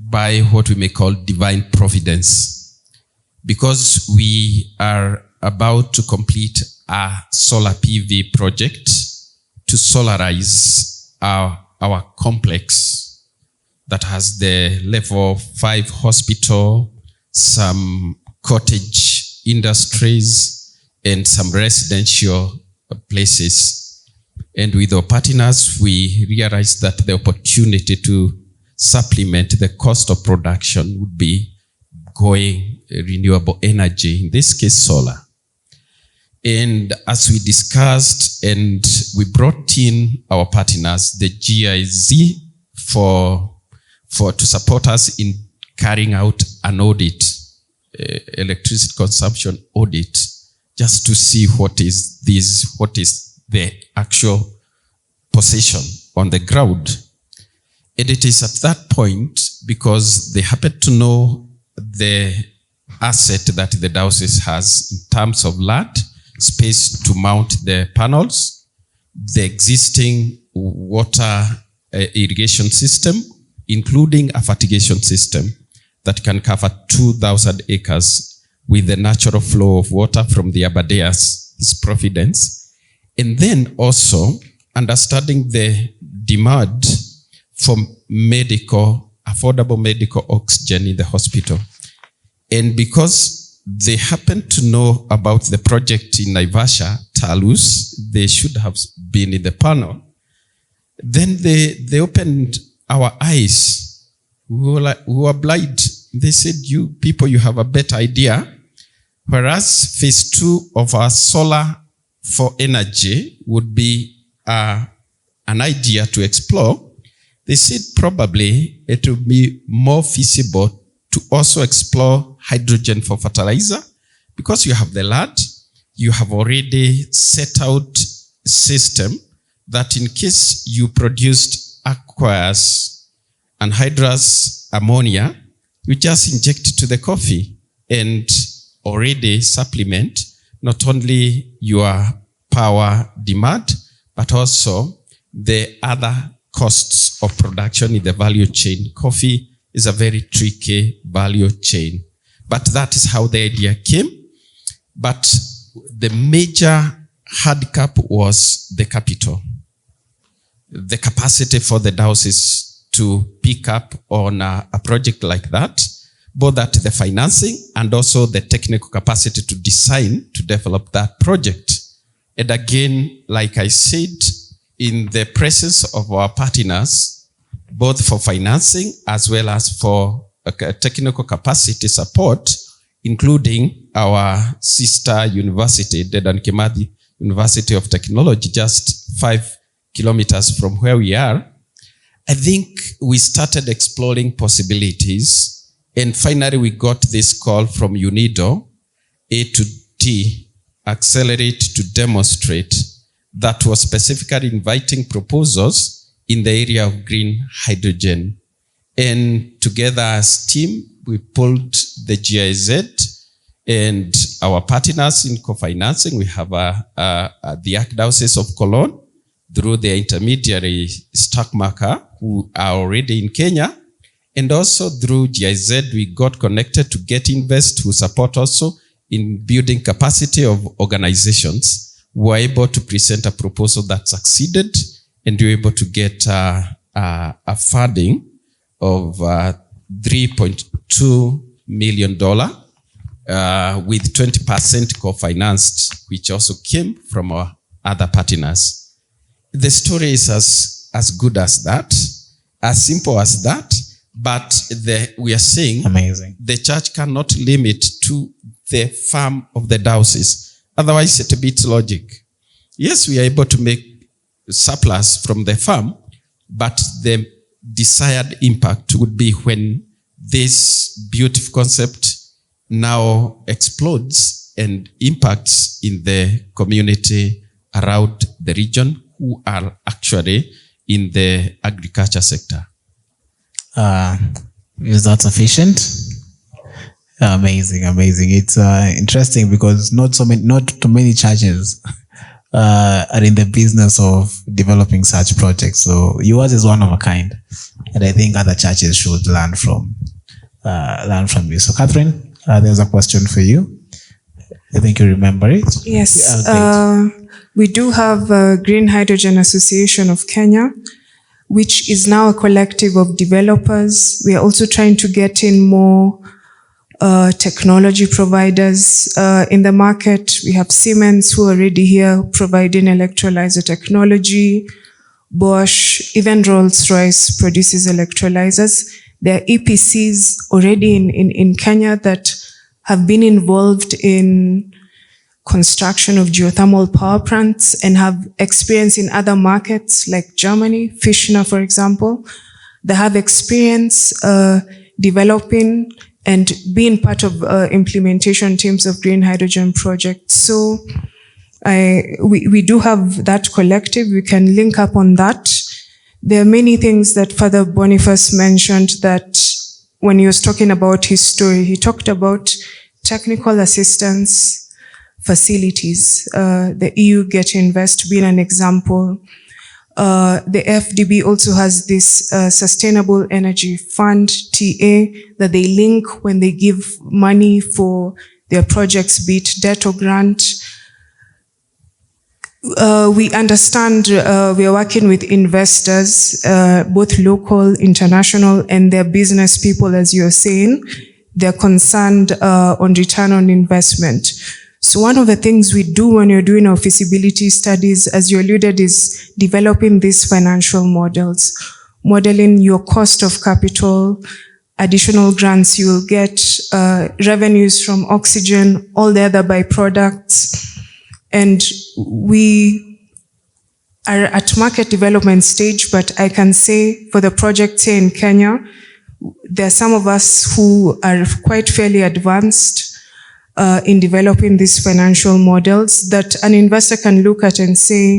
by what we may call divine providence, because we are about to complete a solar PV project to solarize our complex that has the level 5 hospital, some cottage industries, and some residential places. And with our partners, we realized that the opportunity to supplement the cost of production would be going renewable energy, in this case solar. And as we discussed and we brought in our partners, the GIZ, to support us in carrying out an audit, electricity consumption audit, just to see what is the actual position on the ground. And it is at that point, because they happen to know the asset that the diocese has in terms of land, space to mount the panels, the existing water irrigation system, including a fertigation system that can cover 2,000 acres with the natural flow of water from the Abadeas, His Providence. And then also understanding the demand for affordable medical oxygen in the hospital. And because they happen to know about the project in Naivasha, Talus, they should have been in the panel. Then they opened our eyes. We were blind. They said, you people, you have a better idea. Whereas phase 2 of our solar for energy would be an idea to explore. They said probably it would be more feasible to also explore hydrogen for fertilizer, because you have the land, you have already set out a system that in case you produced aqueous anhydrous ammonia, you just inject it to the coffee and already supplement not only your power demand, but also the other costs of production in the value chain. Coffee is a very tricky value chain. But that is how the idea came. But the major handicap was the capital. The capacity for the diocese to pick up on a project like that, both at the financing and also the technical capacity to design, to develop that project. And again, like I said, in the presence of our partners, both for financing as well as for technical capacity support, including our sister university, Dedan Kimathi University of Technology, just 5 kilometers from where we are, I think we started exploring possibilities. And finally, we got this call from UNIDO, A to T, Accelerate to Demonstrate, that was specifically inviting proposals in the area of green hydrogen. And together as a team, we pulled the GIZ and our partners in co-financing. We have the Archdiocese of Cologne through the intermediary Stockmarker, who are already in Kenya. And also through GIZ, we got connected to Get Invest, who support also in building capacity of organizations. We were able to present a proposal that succeeded, and we were able to get a funding of $3.2 million with 20% co-financed, which also came from our other partners. The story is as good as that, as simple as that. But we are saying amazing. The church cannot limit to the farm of the diocese. Otherwise, it beats logic. Yes, we are able to make surplus from the farm, but the desired impact would be when this beautiful concept now explodes and impacts in the community around the region who are actually in the agriculture sector. Is that sufficient? Amazing. It's interesting because not too many churches are in the business of developing such projects. So yours is one of a kind, and I think other churches should learn from you. So Catherine, there's a question for you. I think you remember it. Yes, we do have Green Hydrogen Association of Kenya, which is now a collective of developers. We are also trying to get in more technology providers in the market. We have Siemens, who are already here providing electrolyzer technology. Bosch, even Rolls-Royce produces electrolyzers. There are EPCs already in Kenya that have been involved in construction of geothermal power plants and have experience in other markets like Germany, Fischner, for example. They have experience developing and being part of implementation teams of green hydrogen projects. So we do have that collective. We can link up on that. there are many things that Father Boniface mentioned that when he was talking about his story, he talked about technical assistance facilities, the EU Get Invest being an example. The FDB also has this Sustainable Energy Fund, TA, that they link when they give money for their projects, be it debt or grant. We understand we are working with investors, both local, international, and their business people, as you're saying. They're concerned on return on investment. So one of the things we do when you're doing our feasibility studies, as you alluded, is developing these financial models, modeling your cost of capital, additional grants you will get, revenues from oxygen, all the other byproducts. And we are at market development stage, but I can say for the project here in Kenya, there are some of us who are quite fairly advanced in developing these financial models that an investor can look at and say,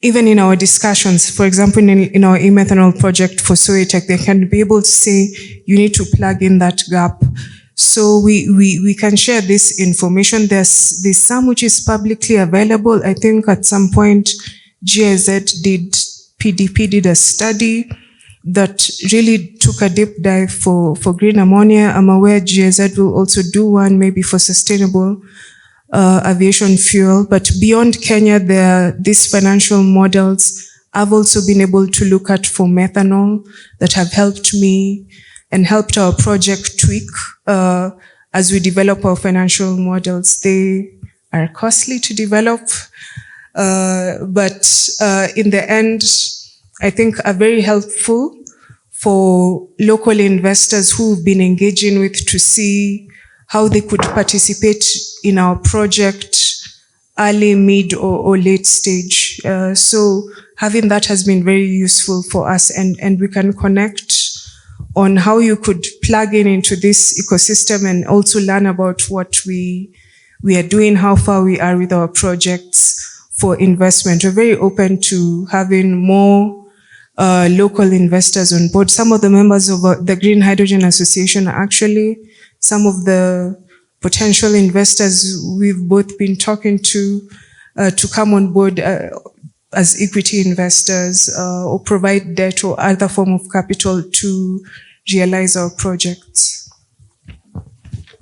even in our discussions, for example, in our e-methanol project for Sowitec, they can be able to say, you need to plug in that gap. So we can share this information. There's some which is publicly available. I think at some point, PDP did a study that really took a deep dive for green ammonia. I'm aware GIZ will also do one maybe for sustainable aviation fuel. But beyond Kenya, these financial models I've also been able to look at for methanol that have helped me and helped our project tweak as we develop our financial models. They are costly to develop, but in the end, I think are very helpful for local investors who've been engaging with to see how they could participate in our project early, mid, or late stage. So having that has been very useful for us, and we can connect on how you could plug into this ecosystem and also learn about what we are doing, how far we are with our projects for investment. We're very open to having more local investors on board. Some of the members of the Green Hydrogen Association are actually some of the potential investors we've both been talking to come on board as equity investors or provide debt or other form of capital to realize our projects.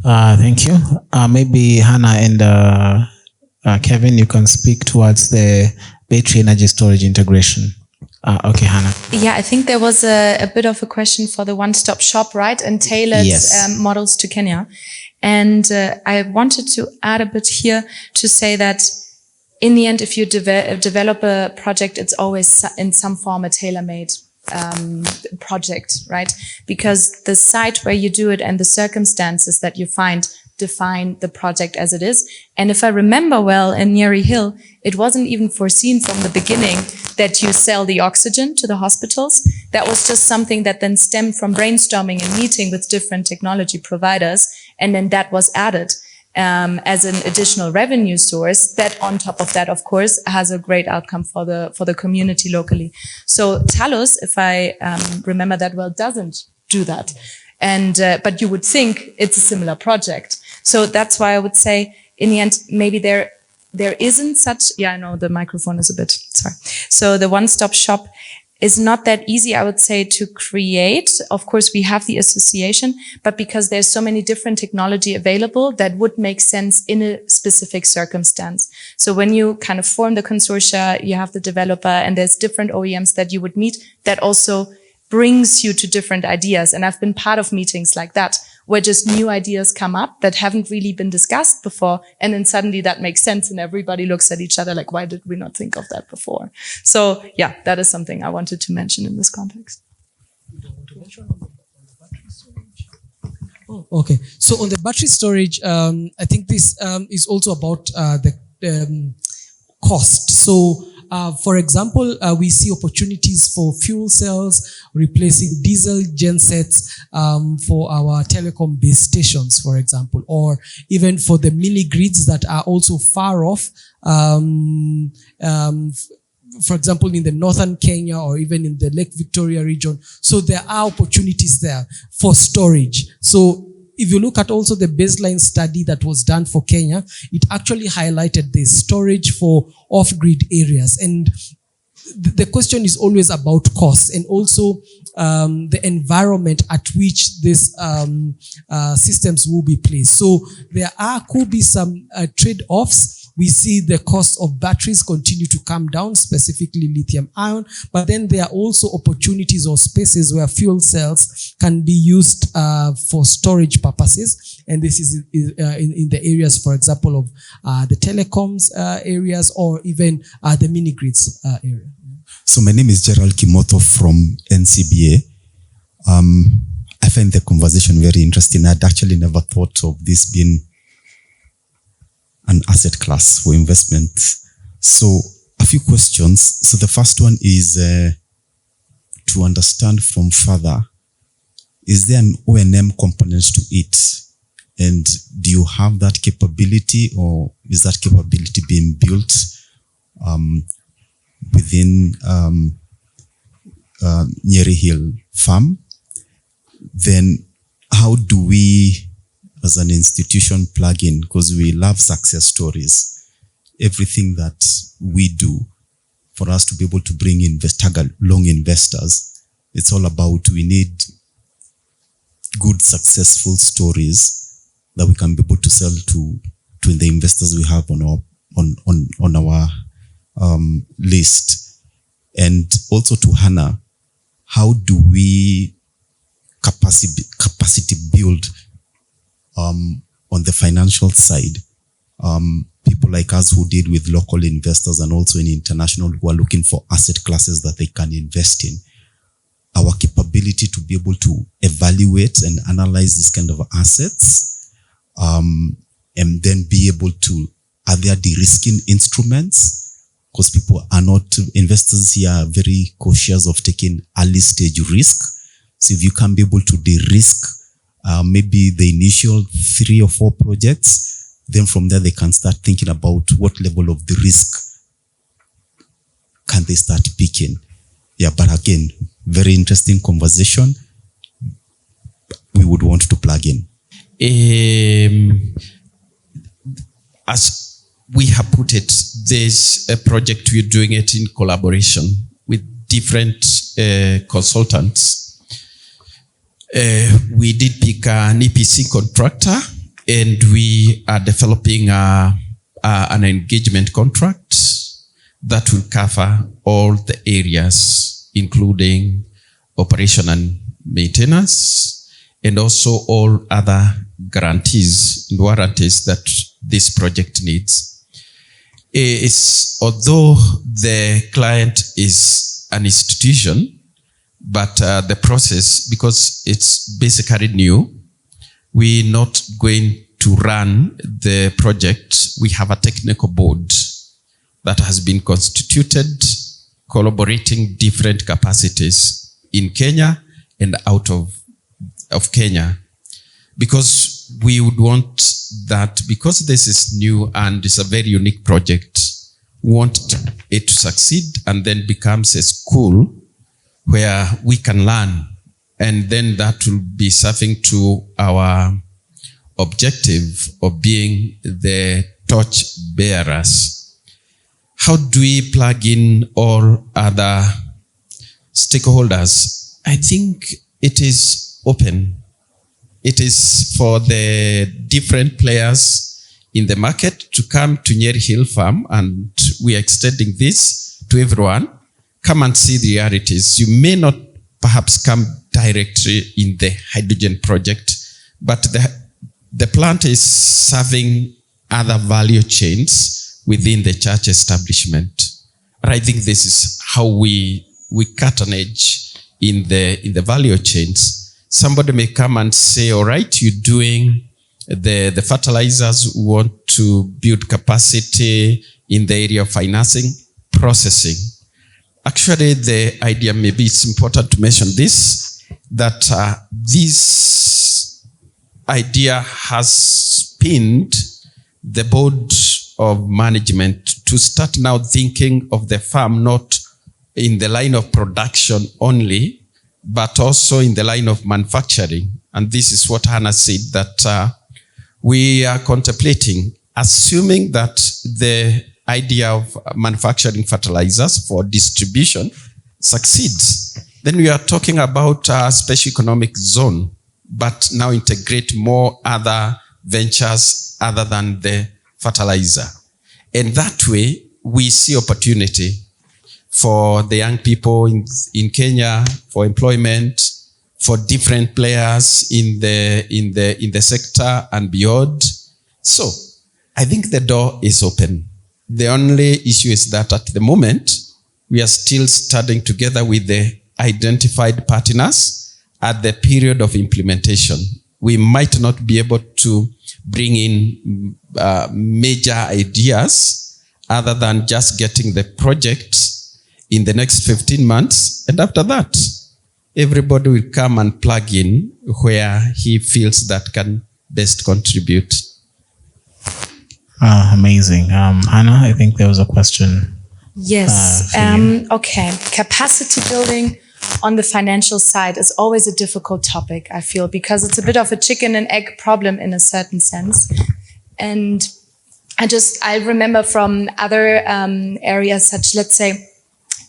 Thank you. Maybe Hanna and Kevin, you can speak towards the battery energy storage integration. Okay, Hanna. Yeah, I think there was a bit of a question for the one-stop shop, right? And tailored models to Kenya. And I wanted to add a bit here to say that in the end, if you develop a project, it's always in some form a tailor-made project, right? Because the site where you do it and the circumstances that you find define the project as it is. And if I remember well, in Nyeri Hill, it wasn't even foreseen from the beginning that you sell the oxygen to the hospitals. That was just something that then stemmed from brainstorming and meeting with different technology providers. And then that was added as an additional revenue source that on top of that, of course, has a great outcome for the community locally. So Talus, if I remember that well, doesn't do that. And but you would think it's a similar project. So that's why I would say, in the end, maybe there isn't such. Yeah, I know the microphone is a bit sorry. So the one-stop shop is not that easy, I would say, to create. Of course, we have the association, but because there's so many different technology available, that would make sense in a specific circumstance. So when you kind of form the consortia, you have the developer, and there's different OEMs that you would meet. That also brings you to different ideas. And I've been part of meetings like that, where just new ideas come up that haven't really been discussed before. And then suddenly that makes sense and everybody looks at each other like, why did we not think of that before? So yeah, that is something I wanted to mention in this context. Oh, okay. So on the battery storage, I think this is also about the cost. So for example, we see opportunities for fuel cells replacing diesel gensets for our telecom base stations, for example, or even for the mini grids that are also far off. for example, in the northern Kenya or even in the Lake Victoria region. So there are opportunities there for storage. So if you look at also the baseline study that was done for Kenya, it actually highlighted the storage for off-grid areas. And the question is always about costs and also the environment at which these systems will be placed. So there could be some trade-offs. We see the cost of batteries continue to come down, specifically lithium ion, but then there are also opportunities or spaces where fuel cells can be used for storage purposes. And this is in the areas, for example, of the telecoms areas or even the mini grids area. So my name is Gerald Kimotho from NCBA. I find the conversation very interesting. I'd actually never thought of this being an asset class for investment. So a few questions. So the first one is to understand from further, is there an O&M component to it? And do you have that capability, or is that capability being built within Nyeri Hill Farm? Then how do we as an institution plug in? Because we love success stories. Everything that we do, for us to be able to bring in long investors, it's all about, we need good successful stories that we can be able to sell to the investors we have on our list. And also to Hanna, how do we capacity build on the financial side? People like us who deal with local investors and also in international who are looking for asset classes that they can invest in. Our capability to be able to evaluate and analyze this kind of assets, and then be able to, are there de-risking instruments? Because investors here are very cautious of taking early stage risk. So if you can be able to de-risk maybe the initial 3 or 4 projects, then from there they can start thinking about what level of the risk can they start picking. Yeah, but again, very interesting conversation. We would want to plug in. As we have put it, there's a project, we're doing it in collaboration with different consultants. We did pick an EPC contractor, and we are developing an engagement contract that will cover all the areas, including operation and maintenance, and also all other guarantees and warranties that this project needs. Although the client is an institution, but the process, because it's basically new, we're not going to run the project. We have a technical board that has been constituted, collaborating different capacities in Kenya and out of Kenya. Because we would want that, because this is new and it's a very unique project, we want it to succeed and then becomes a school where we can learn. And then that will be serving to our objective of being the torch bearers. How do we plug in all other stakeholders? I think it is open. It is for the different players in the market to come to Nyeri Hill Farm, and we are extending this to everyone. Come and see the realities. You may not perhaps come directly in the hydrogen project, but the plant is serving other value chains within the church establishment. And I think this is how we cut an edge in the value chains. Somebody may come and say, all right, you're doing the fertilizers, want to build capacity in the area of financing, processing. Actually, the idea, maybe it's important to mention this, that this idea has pinned the board of management to start now thinking of the farm not in the line of production only, but also in the line of manufacturing. And this is what Hanna said, that we are contemplating, assuming that the idea of manufacturing fertilizers for distribution succeeds. Then we are talking about a special economic zone, but now integrate more other ventures other than the fertilizer. And that way, we see opportunity for the young people in Kenya, for employment, for different players in the sector and beyond. So I think the door is open. The only issue is that at the moment, we are still studying together with the identified partners at the period of implementation. We might not be able to bring in major ideas other than just getting the project in the next 15 months. And after that, everybody will come and plug in where he feels that can best contribute. Amazing. Hanna, I think there was a question. Yes. Okay. Capacity building on the financial side is always a difficult topic, I feel, because it's a bit of a chicken and egg problem in a certain sense. And I remember from other areas such, let's say,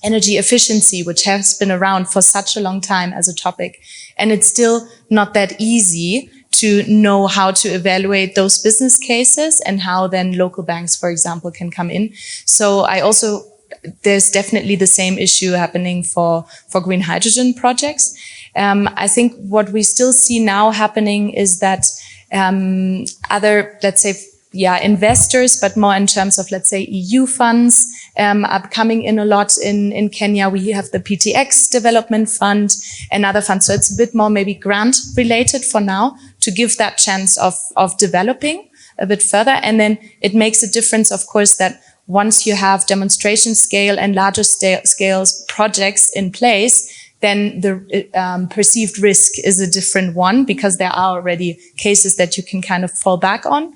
energy efficiency, which has been around for such a long time as a topic. And it's still not that easy to know how to evaluate those business cases and how then local banks, for example, can come in. So there's definitely the same issue happening for green hydrogen projects. I think what we still see now happening is that other, let's say, investors, but more in terms of, let's say, EU funds, are coming in a lot in Kenya. We have the PTX Development Fund and other funds. So it's a bit more maybe grant related for now to give that chance of developing a bit further. And then it makes a difference, of course, that once you have demonstration scale and larger scales projects in place, then the perceived risk is a different one because there are already cases that you can kind of fall back on.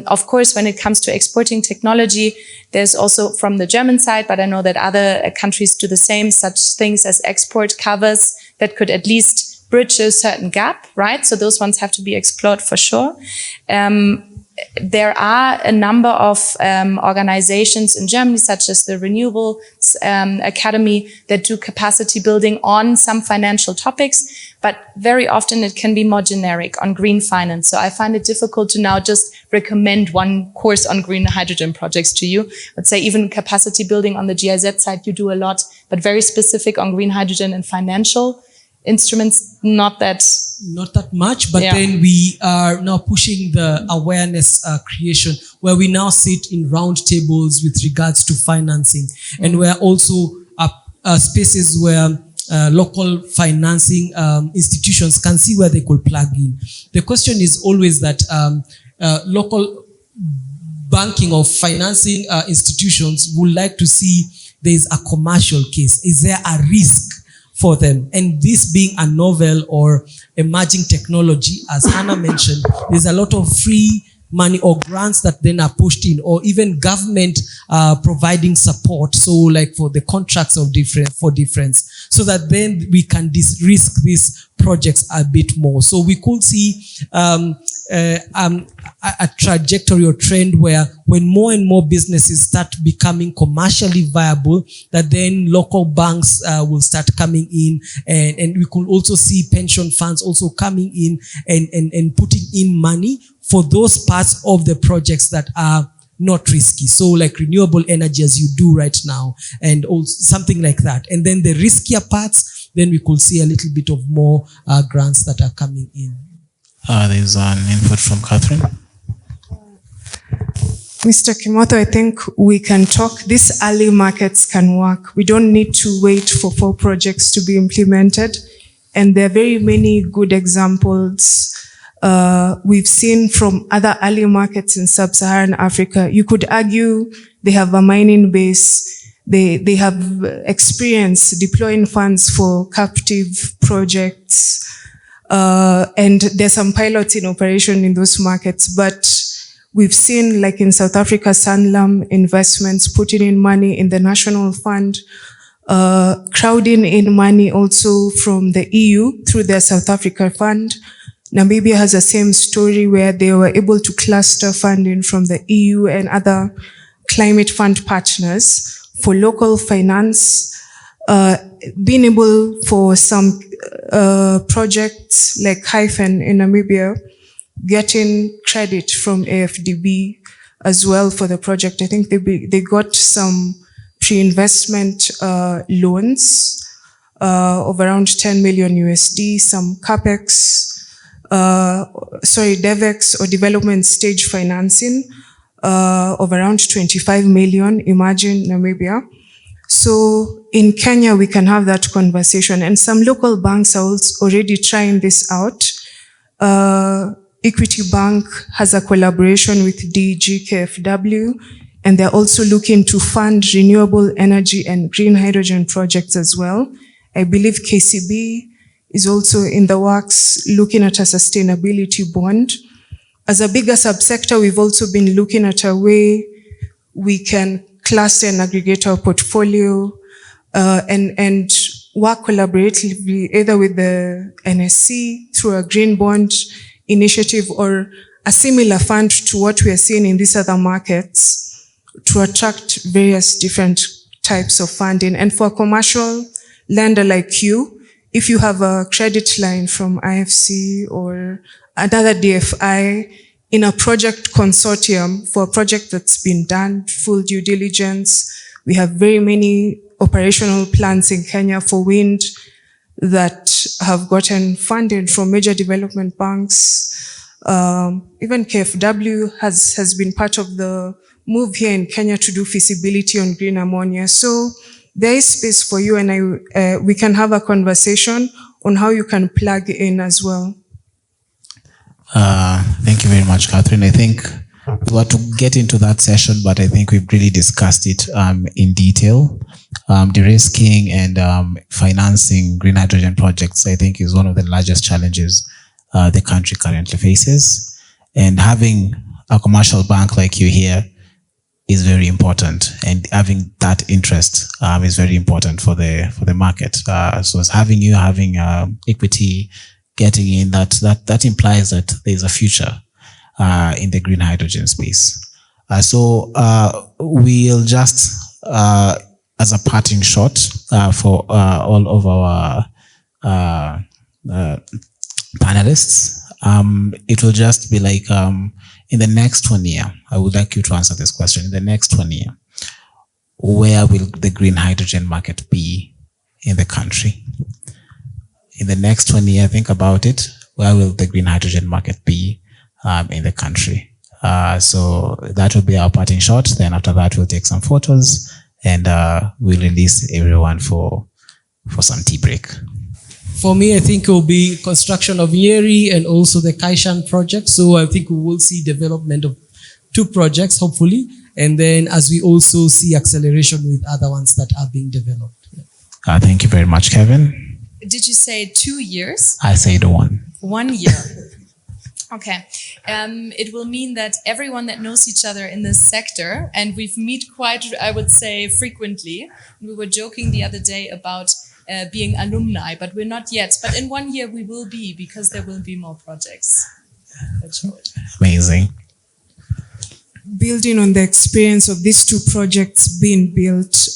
Of course, when it comes to exporting technology, there's also from the German side, but I know that other countries do the same, such things as export covers that could at least bridge a certain gap, right? So those ones have to be explored for sure. There are a number of organizations in Germany, such as the Renewable Academy, that do capacity building on some financial topics, but very often it can be more generic on green finance. So I find it difficult to now just recommend one course on green hydrogen projects to you. Let's say even capacity building on the GIZ side, you do a lot, but very specific on green hydrogen and financial instruments, not that much, but then we are now pushing the awareness creation, where we now sit in round tables with regards to financing, and we're also spaces where local financing institutions can see where they could plug in. The question is always that local banking or financing institutions would like to see there's a commercial case. Is there a risk for them? And this being a novel or emerging technology, as Hanna mentioned, there's a lot of free money or grants that then are pushed in, or even government providing support. So like for the contracts of difference, so that then we can risk these projects a bit more. So we could see a trajectory or trend where when more and more businesses start becoming commercially viable, that then local banks will start coming in, and we could also see pension funds also coming in and putting in money for those parts of the projects that are not risky. So like renewable energy as you do right now, and also something like that. And then the riskier parts, then we could see a little bit of more grants that are coming in. There's an input from Catherine. Mr. Kimoto, I think we can talk. These early markets can work. We don't need to wait for 4 projects to be implemented. And there are very many good examples we've seen from other early markets in sub-Saharan Africa. You could argue they have a mining base. They have experience deploying funds for captive projects. And there's some pilots in operation in those markets. But We've seen, like in South Africa, Sanlam Investments putting in money in the national fund, crowding in money also from the EU through their South Africa fund. Namibia has the same story where they were able to cluster funding from the EU and other climate fund partners for local finance, being able for some projects like Hyphen in Namibia, getting credit from AFDB as well for the project. I think they got some pre-investment loans of around 10 million USD, some CAPEX, DevEx or development stage financing of around 25 million. Imagine Namibia. So in Kenya, we can have that conversation, and some local banks are also already trying this out. Equity Bank has a collaboration with GHAK, and they're also looking to fund renewable energy and green hydrogen projects as well. I believe KCB is also in the works looking at a sustainability bond. As a bigger subsector, we've also been looking at a way we can cluster and aggregate our portfolio and work collaboratively either with the NSC through a green bond initiative or a similar fund to what we are seeing in these other markets to attract various different types of funding. And for a commercial lender like you, if you have a credit line from IFC or another DFI in a project consortium for a project that's been done, full due diligence, we have very many operational plans in Kenya for wind that have gotten funded from major development banks. Even KfW has been part of the move here in Kenya to do feasibility on green ammonia. So there is space for you, and we can have a conversation on how you can plug in as well. Thank you very much, Catherine. I think we were to get into that session, but I think we've really discussed it in detail. De-risking and financing green hydrogen projects, I think, is one of the largest challenges the country currently faces. And having a commercial bank like you here is very important, and having that interest is very important for the market. So as having equity, getting in, that implies that there's a future in the green hydrogen space. So we'll just, as a parting shot for all of our panelists, it will just be like, in the next 1 year, I would like you to answer this question. In the next 1 year, where will the green hydrogen market be in the country? In the next 1 year, think about it. Where will the green hydrogen market be in the country? So that will be our parting shot. Then after that, we'll take some photos and we'll release everyone for some tea break. For me, I think it will be construction of Nyeri and also the Kaishan project. So I think we will see development of 2 projects, hopefully. And then as we also see acceleration with other ones that are being developed. Thank you very much, Kevin. Did you say 2 years? I said 1. 1 year. Okay. It will mean that everyone that knows each other in this sector, and we've met quite, I would say, frequently. We were joking the other day about being alumni, but we're not yet. But in 1 year we will be, because there will be more projects. Amazing. Building on the experience of these 2 projects being built,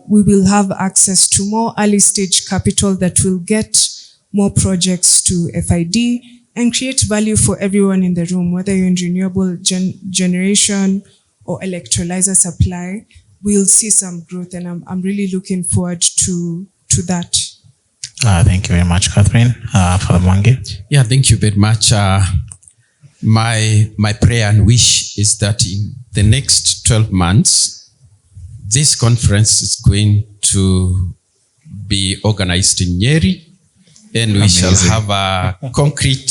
we will have access to more early stage capital that will get more projects to FID and create value for everyone in the room, whether you're in renewable generation or electrolyzer supply. We'll see some growth, and I'm really looking forward to that. Thank you very much, Catherine. Father Mwangi. Yeah, thank you very much. My prayer and wish is that in the next 12 months, this conference is going to be organized in Nyeri, and we shall have a concrete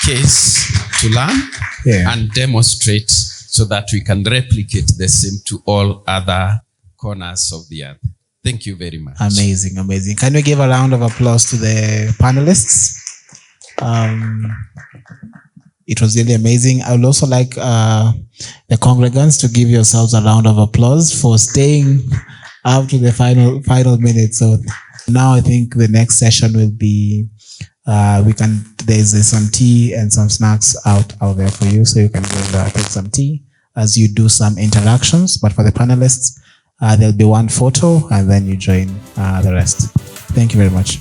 case to learn and demonstrate so that we can replicate the same to all other corners of the earth. Thank you very much. Amazing, amazing. Can we give a round of applause to the panelists? It was really amazing. I would also like the congregants to give yourselves a round of applause for staying up to the final minute. So now I think the next session will be there's some tea and some snacks out there for you, so you can go and take some tea as you do some interactions. But for the panelists, there'll be one photo and then you join the rest. Thank you very much.